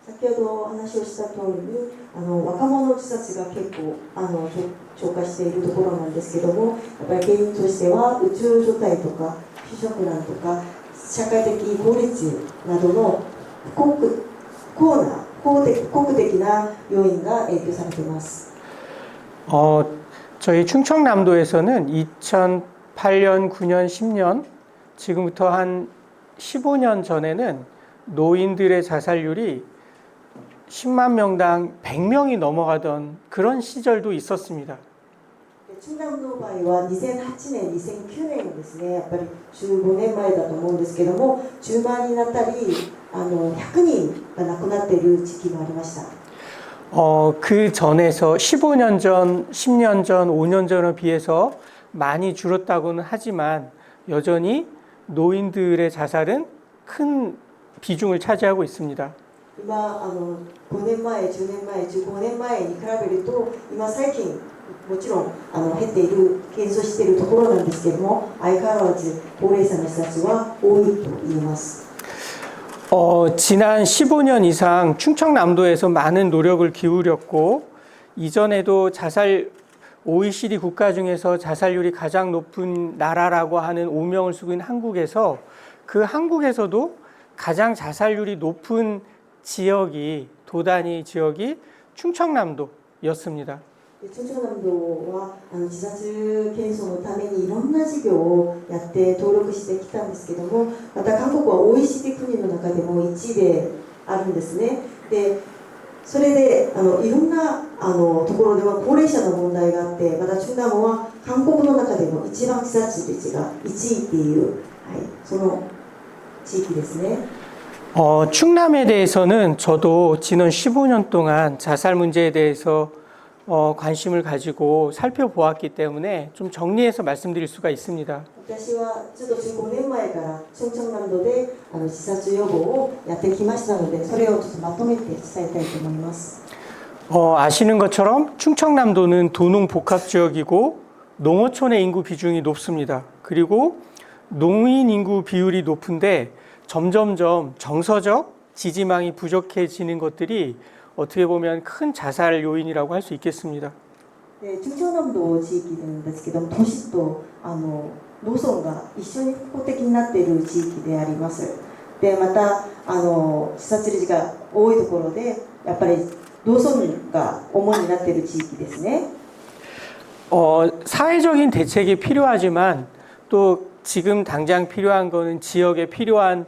先ほどお話をした通りに若者自殺が結構超過しているところなんですけども、やっぱり原因としてはうつ状態とか不職難とか社会的法律などの不国的な要因が影響されています。 저희 충청남도에서는 2008년, 9년, 10년, 지금부터 한 15년 전에는 노인들의 자살률이 10만 명당 100명이 넘어가던 그런 시절도 있었습니다. 中南の場合は2008年、2009年ですね、やっぱり15年前だと思うんですけども、10万になったり、100人が亡くなっている時期もありました。 그 전에서 15년 전, 10년 전, 5년 전에 비해서 많이 줄었다고는 하지만 여전히 노인들의 자살은 큰 비중을 차지하고 있습니다. 今5年前、10年前、15年前に比べると今最近もちろん減っている減少しているところなんですけれども、相変わらず高齢者の人たちは多いと言えます。 지난 15년 이상 충청남도에서 많은 노력을 기울였고, 이전에도 OECD 국가 중에서 자살률이 가장 높은 나라라고 하는 오명을 쓰고 있는 한국에서 그 한국에서도 가장 자살률이 높은 지역이 도단위 지역이 충청남도였습니다. 中朝南道は自殺検証のためにいろんな事業をやって登録してきたんですけども、また韓国は OECD 国の中でも1位であるんですね。でそれでいろんなところでは高齢者の問題があって、また中南部は韓国の中でも一番自殺率が1位っていう、はい、その地域ですね。 충남에 대해서는 저도 지난 15년 동안 자살 문제에 대해서 관심을 가지고 살펴보았기 때문에 좀 정리해서 말씀드릴 수가 있습니다. 私はちょっと15年前からチョンチョン南道で自殺予防をやってきましたので、それをちょっとまとめて伝えたいと思います。 아시는 것처럼 충청남도는 도농 복합 지역이고 농어촌의 인구 비중이 높습니다. 그리고 농인 인구 비율이 높은데 점점점 정서적 지지망이 부족해지는 것들이 어떻게 보면 큰 자살 요인이라고 할 수 있겠습니다. 中朝南道地域なんですけども、都市と農村が一緒に複合的になっている地域であります。でまた自殺率が多いところでやっぱり農村が主になっている地域ですね。 사회적인 대책이 필요하지만 또 지금 당장 필요한 거는 지역에 필요한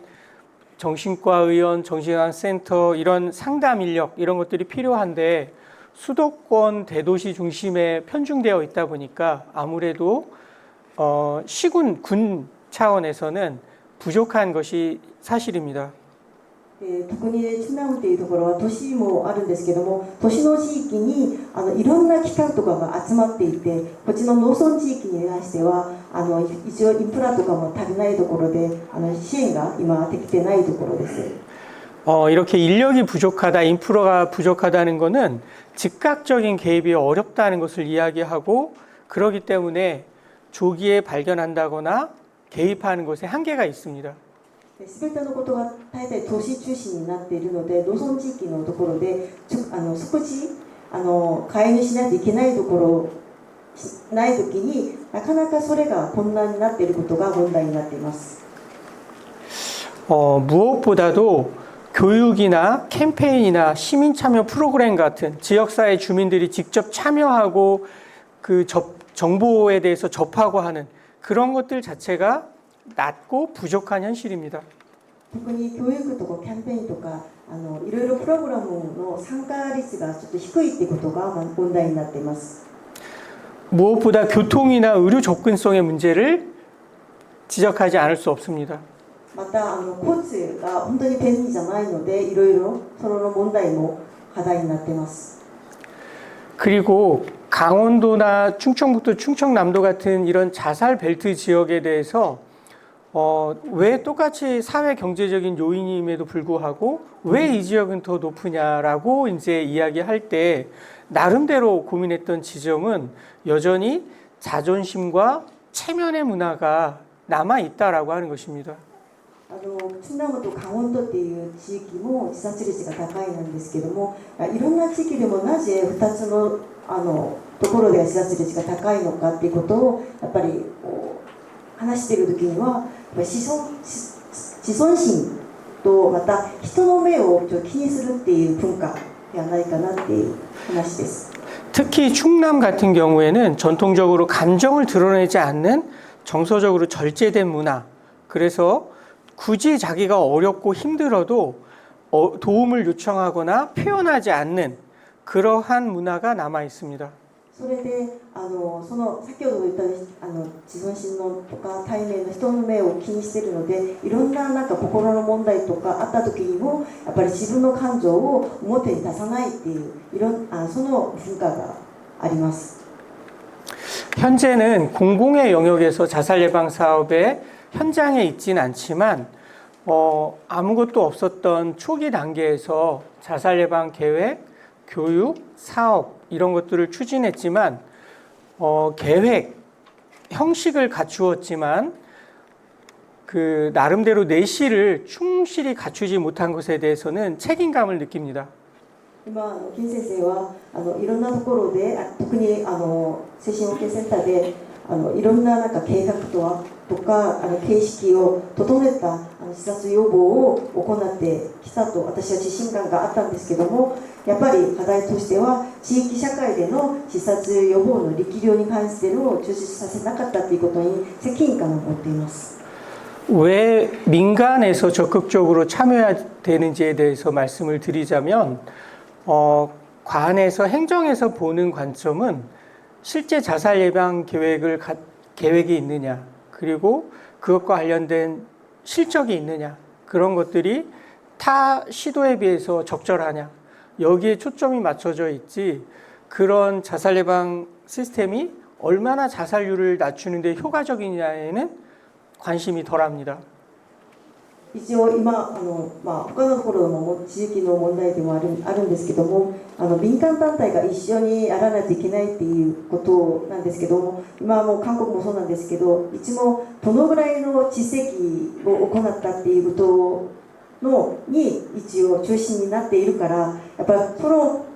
정신과 의원, 정신건강센터 이런 상담 인력 이런 것들이 필요한데 수도권 대도시 중심에 편중되어 있다 보니까 아무래도 시군, 군 차원에서는 부족한 것이 사실입니다. 特に中南部というところは都市もあるんですけども、都市の地域にいろんな機関とかが集まっていて、こっちの農村地域に関しては一応インフラとかも足りないところで支援が今できてないところです。 이렇게 인력이 부족하다, 인프라가 부족하다는 것은 즉각적인 개입이 어렵다는 것을 이야기하고, 그렇기 때문에 조기에 발견한다거나 개입하는 것에 한계가 있습니다. 全てのことが大体都市中心になっているので、農村地域のところで即時介入しないといけないところないときになかなかそれが困難になっていることが問題になっています。 무엇보다도 교육이나 캠페인이나 시민 참여 프로그램 같은 지역사회 주민들이 직접 참여하고 그 정보에 대해서 접하고 하는 그런 것들 자체가 낮고 부족한 현실입니다. 特に教育とかキャンペーンとかいろいろプログラムの参加率がちょっと低いってことが問題になっています。 무엇보다 교통이나 의료 접근성의 문제를 지적하지 않을 수 없습니다. また交通が本当に便利じゃないのでいろいろその問題も課題になっています。 그리고 강원도나 충청북도, 충청남도 같은 이런 자살 벨트 지역에 대해서 왜 똑같이 사회 경제적인 요인임에도 불구하고 왜 이 지역은 더 높으냐라고 이제 이야기할 때 나름대로 고민했던 지점은 여전히 자존심과 체면의 문화가 남아 있다라고 하는 것입니다. 津南と강원道っていう地域も自殺率が高いなんですけども、いろんな地域でもなぜ2つのところで自殺率が高いのかっていうことをやっぱり話している時には自尊心とまた人の目を気にするっていう文化ではないかなっていう話です。 특히 충남 같은 경우에는 전통적으로 감정을 드러내지 않는 정서적으로 절제된 문화. 그래서 굳이 자기가 어렵고 힘들어도 도움을 요청하거나 표현하지 않는 그러한 문화가 남아 있습니다. それでその先ほど言った自尊心のとか対面の人の目を気にしているのでいろんな心の問題とかあった時にもやっぱり自分の感情を表に出さないっていうその文化があります。 현재는 공공의 영역에서 자살 예방 사업의 현장에 있진 않지만 아무것도 없었던 초기 단계에서 자살 예방 계획, 교육, 사업 이런 것들을 추진했지만 계획, 형식을 갖추었지만 그 나름대로 내실을 충실히 갖추지 못한 것에 대해서는 책임감을 느낍니다. 今金先生はいろんなところで特に精神保健センターでいろんな計画とか形式を整えた自殺予防を行ってきたと私は自信感があったんですけどもやっぱり課題としては地域社会での自殺予防の力量に関しての充実させなかったということに責任感を持っています。 왜 민간에서 적극적으로 참여해야 되는지에 대해서 말씀을 드리자면 관에서 행정에서 보는 관점은 실제 자살 예방 계획이 있느냐 그리고 그것과 관련된 실적이 있느냐 그런 것들이 타 시도에 비해서 적절하냐 여기에 초점이 맞춰져 있지 그런 자살 예방 시스템이 얼마나 자살률을 낮추는 데 효과적이냐에는 관심이 덜합니다. 一応今他のところの地域の問題でもあるんですけども民間団体が一緒にやらないといけないっていうことなんですけども今はもう韓国もそうなんですけどいつもどのぐらいの実績を行ったっていうことに一応中心になっているからやっぱりその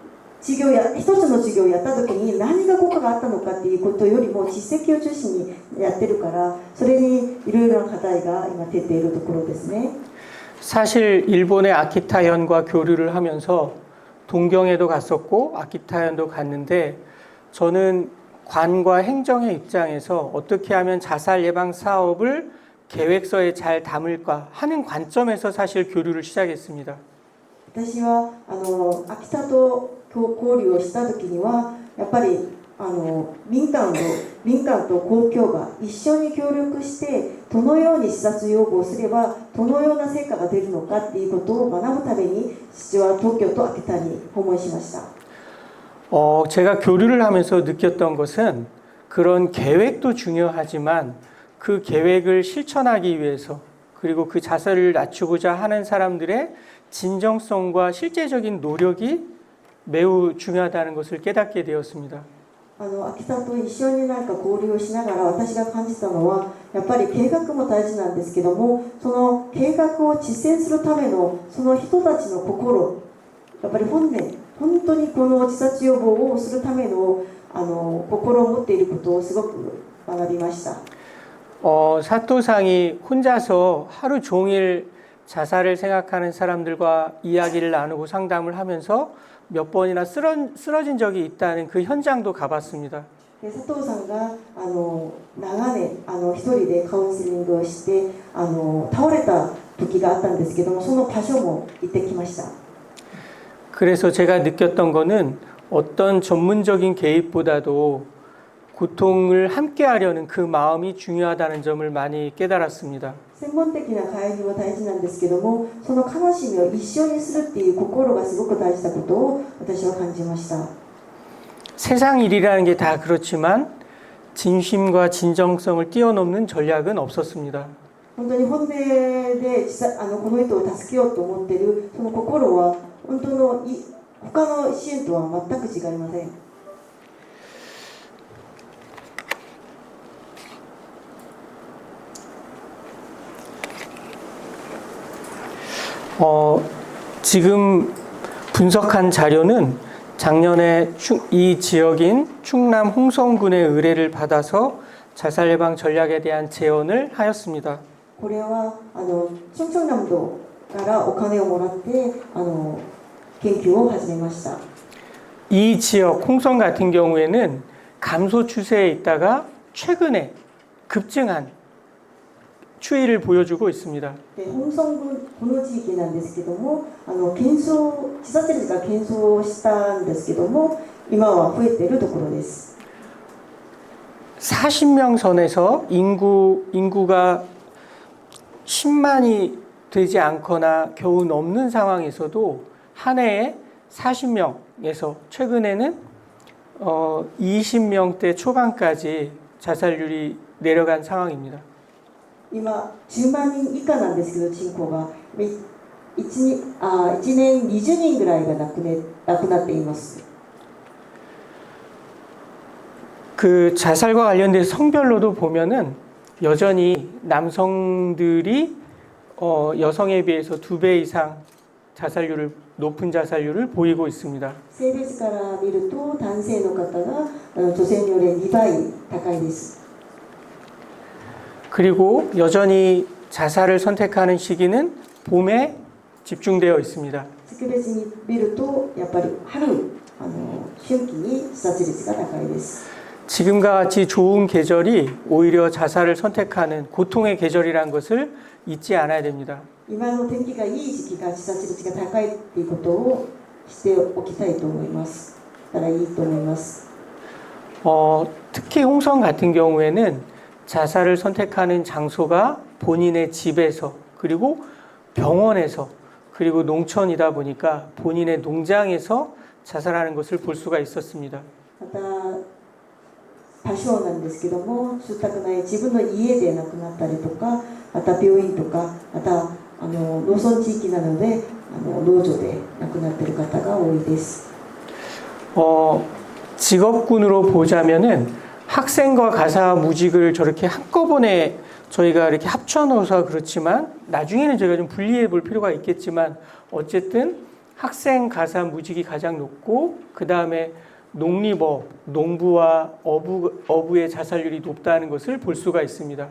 一つの授業をやった時に何が効果があったのかっていうことよりも実績を中心にやってるからそれにいろいろな課題が今出ているところですね。 사실 일본의 아키타현과 교류를 하면서 동경에도 갔었고 아키타현도 갔는데 저는 관과 행정의 입장에서 어떻게 하면 자살 예방 사업을 계획서에 잘 담을까 하는 관점에서 사실 교류를 시작했습니다. 私は秋田と交流をした時にはやっぱり民間と公共が一緒に協力してどのように自殺予防すればどのような成果が出るのかっていうことを学ぶために父は東京と秋田に訪問しました。 제가 교류를 하면서 느꼈던 것은 그런 계획도 중요하지만 그 계획을 실천하기 위해서 그리고 그 자살을 낮추고자 하는 사람들의 진정성과 실제적인 노력이 매우 중요하다는 것을 깨닫게 되었습니다. 秋田と一緒に交流をしながら私が感じたのはやっぱり計画も大事なんですけどもその計画を実践するためのその人たちの心やっぱり本当にこの自殺予防をするための心を持っていることをすごく学びました。 사토상이 혼자서 하루 종일 자살을 생각하는 사람들과 이야기를 나누고 상담을 하면서 몇 번이나 쓰러진 적이 있다는 그 현장도 가봤습니다. 佐藤さんが長年一人でカウンセリングをして倒れた時があったんですけども、その場所も行ってきました。 그래서 제가 느꼈던 거는 어떤 전문적인 개입보다도 고통을 함께 하려는 그 마음이 중요하다는 점을 많이 깨달았습니다. 専門的な介入も大事なんですけども、その悲しみを一緒にするっていう心がすごく大事なことを私は感じました。 세상 일이라는 게 다 그렇지만 진심과 진정성을 뛰어넘는 전략은 없었습니다. 本当に本音でこの人を助けようと思っているその心は本当の他の支援とは全く違いません。 지금 분석한 자료는 작년에 이 지역인 충남 홍성군의 의뢰를 받아서 자살 예방 전략에 대한 제언을 하였습니다. これは충청남도からお金をもらって研究を始めました。 이 지역 홍성 같은 경우에는 감소 추세에 있다가 최근에 급증한 추이를 보여주고 있습니다. で本村この地域なんですけども自殺率が減少したんですけども今は増えているところです。 40명 선에서 인구가 10만이 되지 않거나 겨우 넘는 상황에서도 한 해에 40명에서 최근에는 20명대 초반까지 자살률이 내려간 상황입니다. 今10万人以下なんですけど人口が1年20人ぐらいが亡くなっています。 그 자살과 관련돼서 성별로도 보면은 여전히 남성들이 여성에 비해서 2배 이상 높은 자살률을 보이고 있습니다. 性別から見ると男性の方が女性により2倍高いです。 그리고 여전히 자살을 선택하는 시기는 봄에 집중되어 있습니다. 地区別に見るとやっぱり春春季に自殺率が高いです。 지금과 같이 좋은 계절이 오히려 자살을 선택하는 고통의 계절이라는 것을 잊지 않아야 됩니다. 今の天気がいい時期が自殺率が高いっていうことをしておきたいと思います。だからいいと思います。 특히 홍성 같은 경우에는 자살을 선택하는 장소가 본인의 집에서 그리고 병원에서 그리고 농촌이다 보니까 본인의 농장에서 자살하는 것을 볼 수가 있었습니다. また多少なんですけども住宅内自分の家で亡くなったりとかまた病院とかまた農村地域などで農場で亡くなっている方が多いです。 직업군으로 보자면은 학생과 가사 무직을 저렇게 한꺼번에 저희가 이렇게 합쳐놓아서 그렇지만 나중에는 저희가 좀 분리해 볼 필요가 있겠지만 어쨌든 학생 가사 무직이 가장 높고 그 다음에 농림업, 농부와 어부의 자살률이 높다는 것을 볼 수가 있습니다.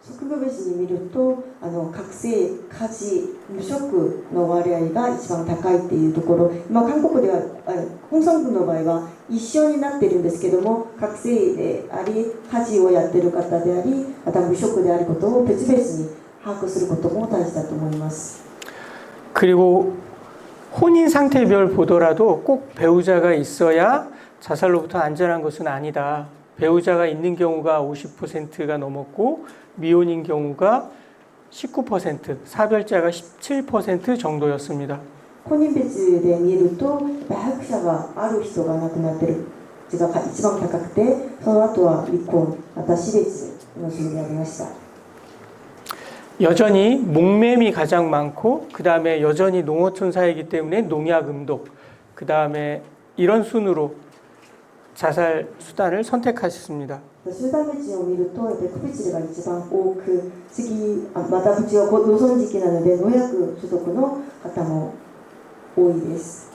職務別に見ると学生、家事、無職の割合が一番高いっていうところ、韓国では本村部の場合は一緒になっているんですけども学生であり家事をやっている方でありまた無職であることを別々に把握することも大事だと思います。 그리고 혼인 상태별 보더라도 꼭 배우자가 있어야 자살로부터 안전한 것은 아니다. 배우자가 있는 경우가 50%가 넘었고 미혼인 경우가 19%, 사별자가 17% 정도였습니다. 本人別で見ると早く者がある人が亡くなっている率が一番高くてその後は離婚また死別の順にありました。 여전히 목매미 가장 많고 그 다음에 여전히 농어촌 사회이기 때문에 농약 음독 그 다음에 이런 순으로 자살 수단을 선택하셨습니다. 集団別を見ると区別が一番多くまたうちは農村時期なので農薬所属の方も多いです。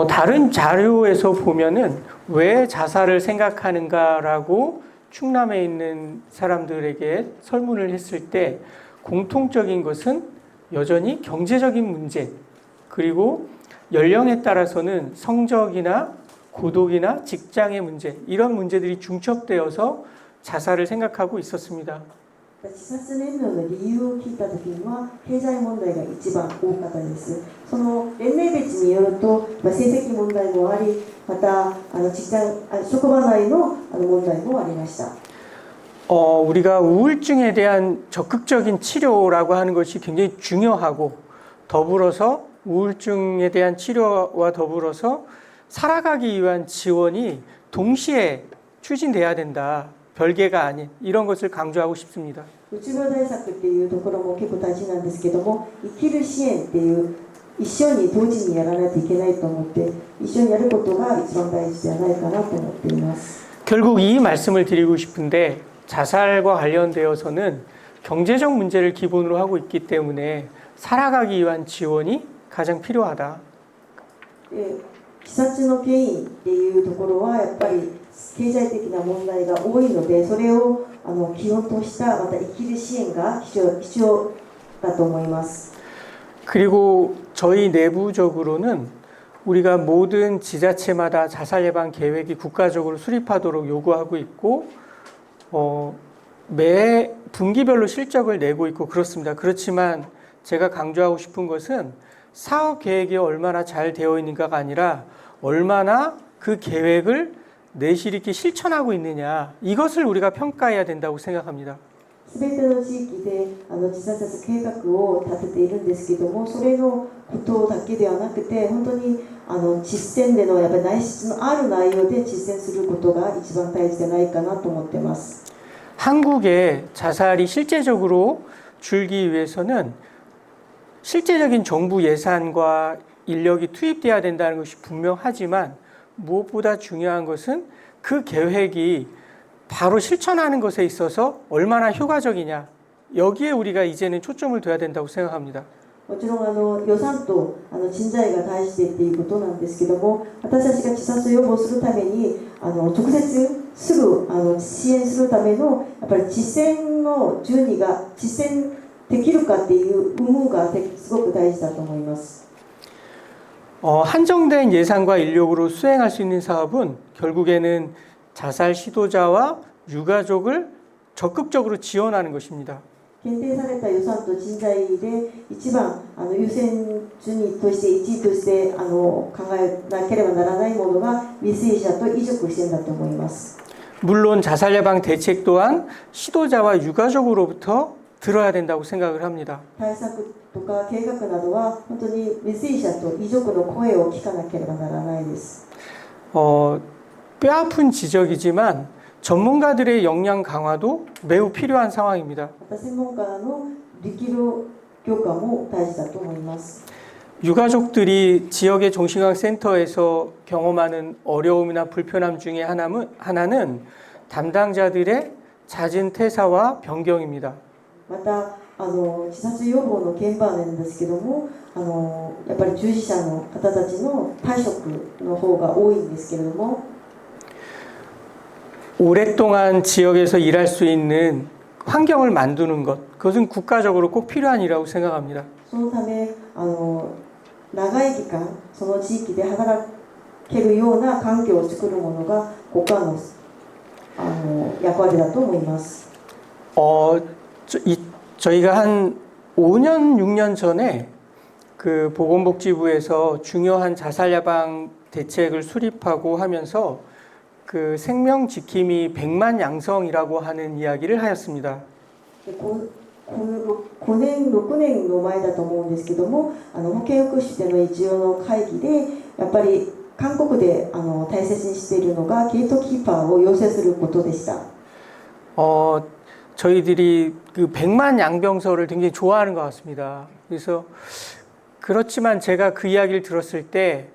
다른 자료에서 보면은 왜 자살을 생각하는가라고 충남에 있는 사람들에게 설문을 했을 때 공통적인 것은 여전히 경제적인 문제 그리고 연령에 따라서는 성적이나 고독이나 직장의 문제 이런 문제들이 중첩되어서 자살을 생각하고 있었습니다. 自殺燃料の理由を聞いたときには経済問題が一番多かったです。その年齢別によると、成績問題もあり、また職場内の問題もありました。 우리가 우울증에 대한 적극적인 치료라고 하는 것이 굉장히 중요하고 더불어서 우울증에 대한 치료와 더불어서 살아가기 위한 지원이 동시에 추진돼야 된다. 별개가 아닌 이런 것을 강조하고 싶습니다. うつ病対策っていうところも結構大事なんですけども、生きる支援っていう一緒に同時にやらないといけないと思って、一緒にやることが一番大事ではないかなと思っています。 결국 이 말씀을 드리고 싶은데 자살과 관련되어서는 경제적 문제를 기본으로 하고 있기 때문에 살아가기 위한 지원이 가장 필요하다. 自殺の原因っていうところはやっぱり経済的な問題が多いので、それを基本としたまた生きる支援が必要だと思います。 그리고 저희 내부적으로는 우리가 모든 지자체마다 자살 예방 계획이 국가적으로 수립하도록 요구하고 있고 매 분기별로 실적을 내고 있고 그렇습니다. 그렇지만 제가 강조하고 싶은 것은 사업 계획이 얼마나 잘 되어 있는가가 아니라 얼마나 그 계획을 내실 있게 실천하고 있느냐, 이것을 우리가 평가해야 된다고 생각합니다. すべての地域で自殺計画を立てているんですけども、それのことだけではなくて、本当に実践でのやっぱり内質のある内容で実践することが一番大事じゃないかなと思っています。 한국에 자살이 실제적으로 줄기 위해서는 실제적인 정부 예산과 인력이 투입돼야 된다는 것이 분명하지만 무엇보다 중요한 것은 그 계획이 바로 실천하는 것에 있어서 얼마나 효과적이냐, 여기에 우리가 이제는 초점을 둬야 된다고 생각합니다. もちろん予算と人材が大事でっていうことなんですけども、私たちが自殺を予防するために直接すぐ支援するためのやっぱり実践の順位が実践できるかっていう有無がすごく大事だと思います。 한정된 예산과 인력으로 수행할 수 있는 사업은 결국에는 자살 시도자와 유가족을 적극적으로 지원하는 것입니다. 限定された予算と人材で一番優先順位として1位として考えなければならないものが未遂者と遺族支援だと思います。 물론 자살 예방 대책 또한 시도자와 유가족으로부터 들어야 된다고 생각을 합니다. 対策とか計画などは本当に未遂者と遺族の声を聞かなければならないです。 뼈아픈 지적이지만 전문가들의 역량 강화도 매우 필요한 상황입니다. また専門家の力量強化も大事だと思います。 유가족들이 지역의 정신건강센터에서 경험하는 어려움이나 불편함 중에 하나는 담당자들의 잦은 퇴사와 변경입니다. また自殺予防の現場なんですけども、やっぱり従事者の方たちの退職の方が多いんですけれども、 오랫동안 지역에서 일할 수 있는 환경을 만드는 것, 그것은 국가적으로 꼭 필요한 일이라고 생각합니다. そのため長い期間その地域で働けるような環境を作るものが国家の役割だと思います。 저희가 한 5년, 6년 전에 그 보건복지부에서 중요한 자살 예방 대책을 수립하고 하면서 그 생명 지킴이 100만 양성이라고 하는 이야기를 하였습니다. 5年、6年の前だと思うんですけども、保健福祉での一応の会議でやっぱり韓国で大切にしているのがゲートキーパーを要請することでした。 저희들이 그 100만 양병서를 굉장히 좋아하는 것 같습니다. 그래서 그렇지만 제가 그 이야기를 들었을 때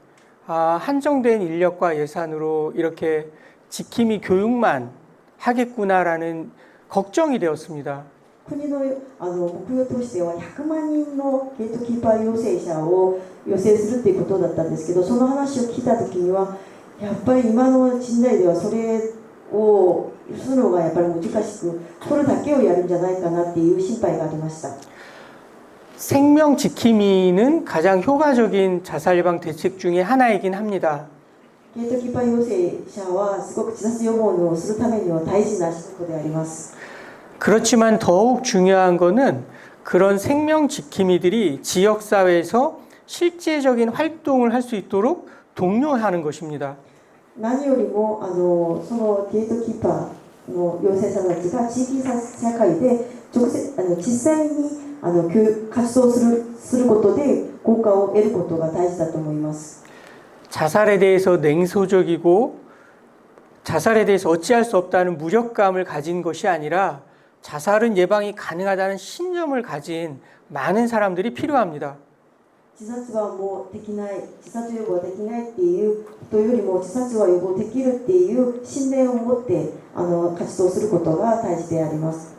한정된 인력과 예산으로 이렇게 지킴이 교육만 하겠구나라는 걱정이 되었습니다. 国の目標としては100万人のゲートキーパー養成者を養成するっていうことだったんですけど、その話を聞いた時にはやっぱり今の時代ではそれをするのがやっぱり難しく、これだけをやるんじゃないかなっていう心配がありました。 생명 지킴이는 가장 효과적인 자살 예방 대책 중에 하나이긴 합니다. ゲートキーパー養成者はすごく自殺予防をするためには大事な仕事であります。 그렇지만 더욱 중요한 것은 그런 생명 지킴이들이 지역사회에서 실제적인 활동을 할 수 있도록 독려하는 것입니다. 何よりもそのゲートキーパーの養成者たちが地域社会で実際に活動することで効果を得ることが大事だと思います。 자살에 대해서 냉소적이고 자살에 대해서 어찌할 수 없다는 무력감을 가진 것이 아니라 자살은 예방이 가능하다는 신념을 가진 많은 사람들이 필요합니다. 自殺はもうできない、自殺予防はできないっていうことよりも自殺は予防できるっていう信念を持って活動することが大事であります。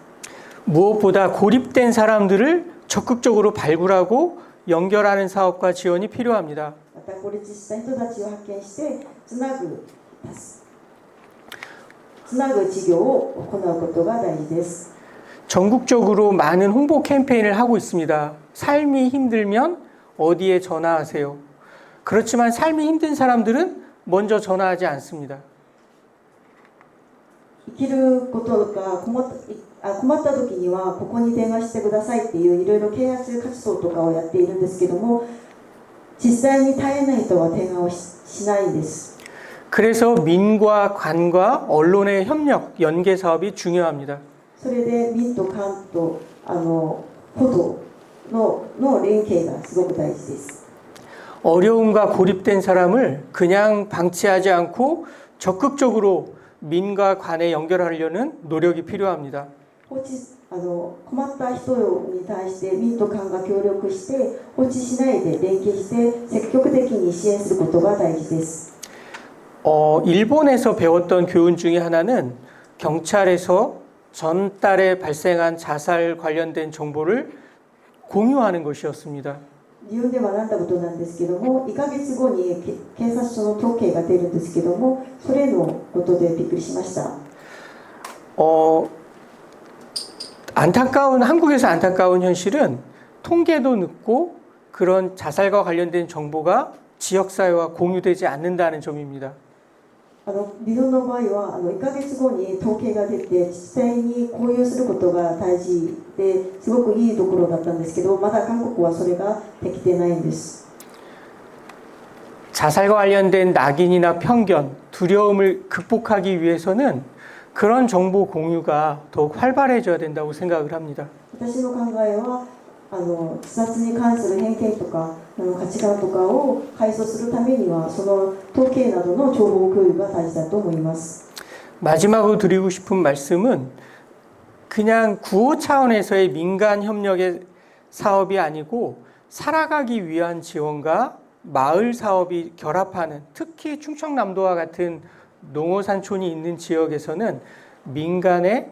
무엇보다 고립된 사람들을 적극적으로 발굴하고 연결하는 사업과 지원이 필요합니다. また孤立した人たちを発見してつなぐ事業を行うことが大事です。 전국적으로 많은 홍보 캠페인을 하고 있습니다. 삶이 힘들면 어디에 전화하세요. 그렇지만 삶이 힘든 사람들은 먼저 전화하지 않습니다. 生きることが困った時にはここに電話してくださいっていういろいろ啓発活動とかをやっているんですけども、実際に大変な人は電話をしないんです。 그래서 민과 관과 언론의 협력, 연계 사업이 중요합니다. それで民と官と報道の連携がすごく大事です。 어려움과 고립된 사람을 그냥 방치하지 않고 적극적으로 민과 관에 연결하려는 노력이 필요합니다. 困った人に対して民と官が協力して放置しないで連携して積極的に支援することが大事です。 일본에서 배웠던 교훈 중에 하나는 경찰에서 전달에 발생한 자살 관련된 정보를 공유하는 것이었습니다. 自分で学んだことなんですけども、1ヶ月後に警察署の統計が出るんですけども、それのことでびっくりしました。 한국에서 안타까운 현실은 통계도 늦고 그런 자살과 관련된 정보가 지역사회와 공유되지 않는다는 점입니다. 日本の場合は1ヶ月後に統計が出て実際に共有することが大事ですごくいいところだったんですけど、まだ韓国はそれができてないんです。 자살과 관련된 낙인이나 편견, 두려움을 극복하기 위해서는 그런 정보 공유가 더욱 활발해져야 된다고 생각을 합니다. 私の考えは自殺に関する偏見とか価値観とかを解消するためにはその統計などの情報共有が大事だと思います。 마지막으로 드리고 싶은 말씀은 그냥 구호 차원에서의 민간 협력의 사업이 아니고 살아가기 위한 지원과 마을 사업이 결합하는, 특히 충청남도와 같은 농어산촌이 있는 지역에서는 민간의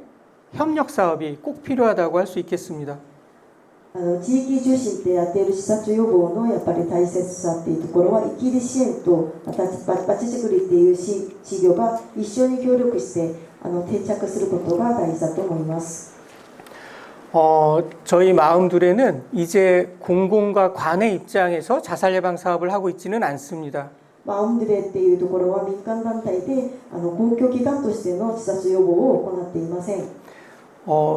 협력 사업이 꼭 필요하다고 할 수 있겠습니다. 地域重視でやっている自殺予防のやっぱり大切さっていうところは生きり支援とまたバチ作りっていう事業が一緒に協力して定着することが大事だと思います。 저희 마음둘에는 이제 공공과 관의 입장에서 자살 예방 사업을 하고 있지는 않습니다. マウンデレっていうところは民間団体で公共機関としての自殺予防を行っていません。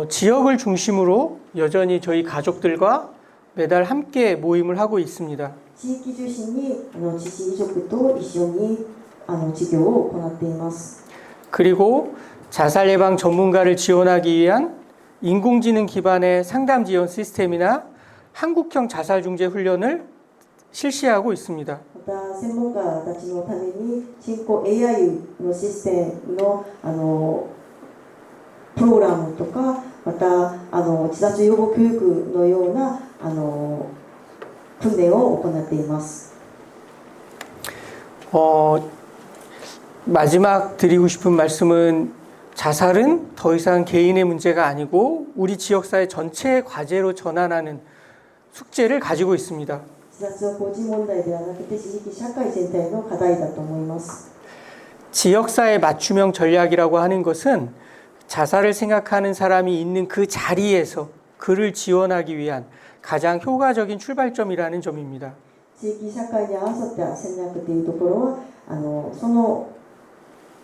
지역을 중심으로 여전히 저희 가족들과 매달 함께 모임을 하고 있습니다. 地域中心に知事遺族と一緒に事業を行っています。 그리고 자살 예방 전문가를 지원하기 위한 인공지능 기반의 상담 지원 시스템이나 한국형 자살 중재 훈련을 실시하고 있습니다. また専門家たちのために進行 AI のシステムのプログラムとかまた自殺予防教育のような訓練を行っています。 마지막 드리고 싶은 말씀은 자살은 더 이상 개인의 문제가 아니고 우리 지역사회 전체의 과제로 전환하는 숙제를 가지고 있습니다. 自殺は個人問題ではなくて地域社会全体の課題だと思います。 지역사회 맞춤형 전략이라고 하는 것은 자살을 생각하는 사람이 있는 그 자리에서 그를 지원하기 위한 가장 효과적인 출발점이라는 점입니다. 地域社会に合わせた戦略というところは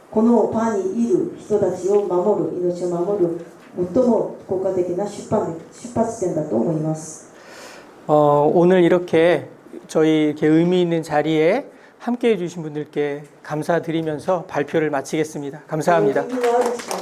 この場にいる人たちを守る、命を守る最も効果的な出発点だと思います。 오늘 이렇게 저희 이렇게 의미 있는 자리에 함께 해주신 분들께 감사드리면서 발표를 마치겠습니다. 감사합니다. 의미가 있는 시간,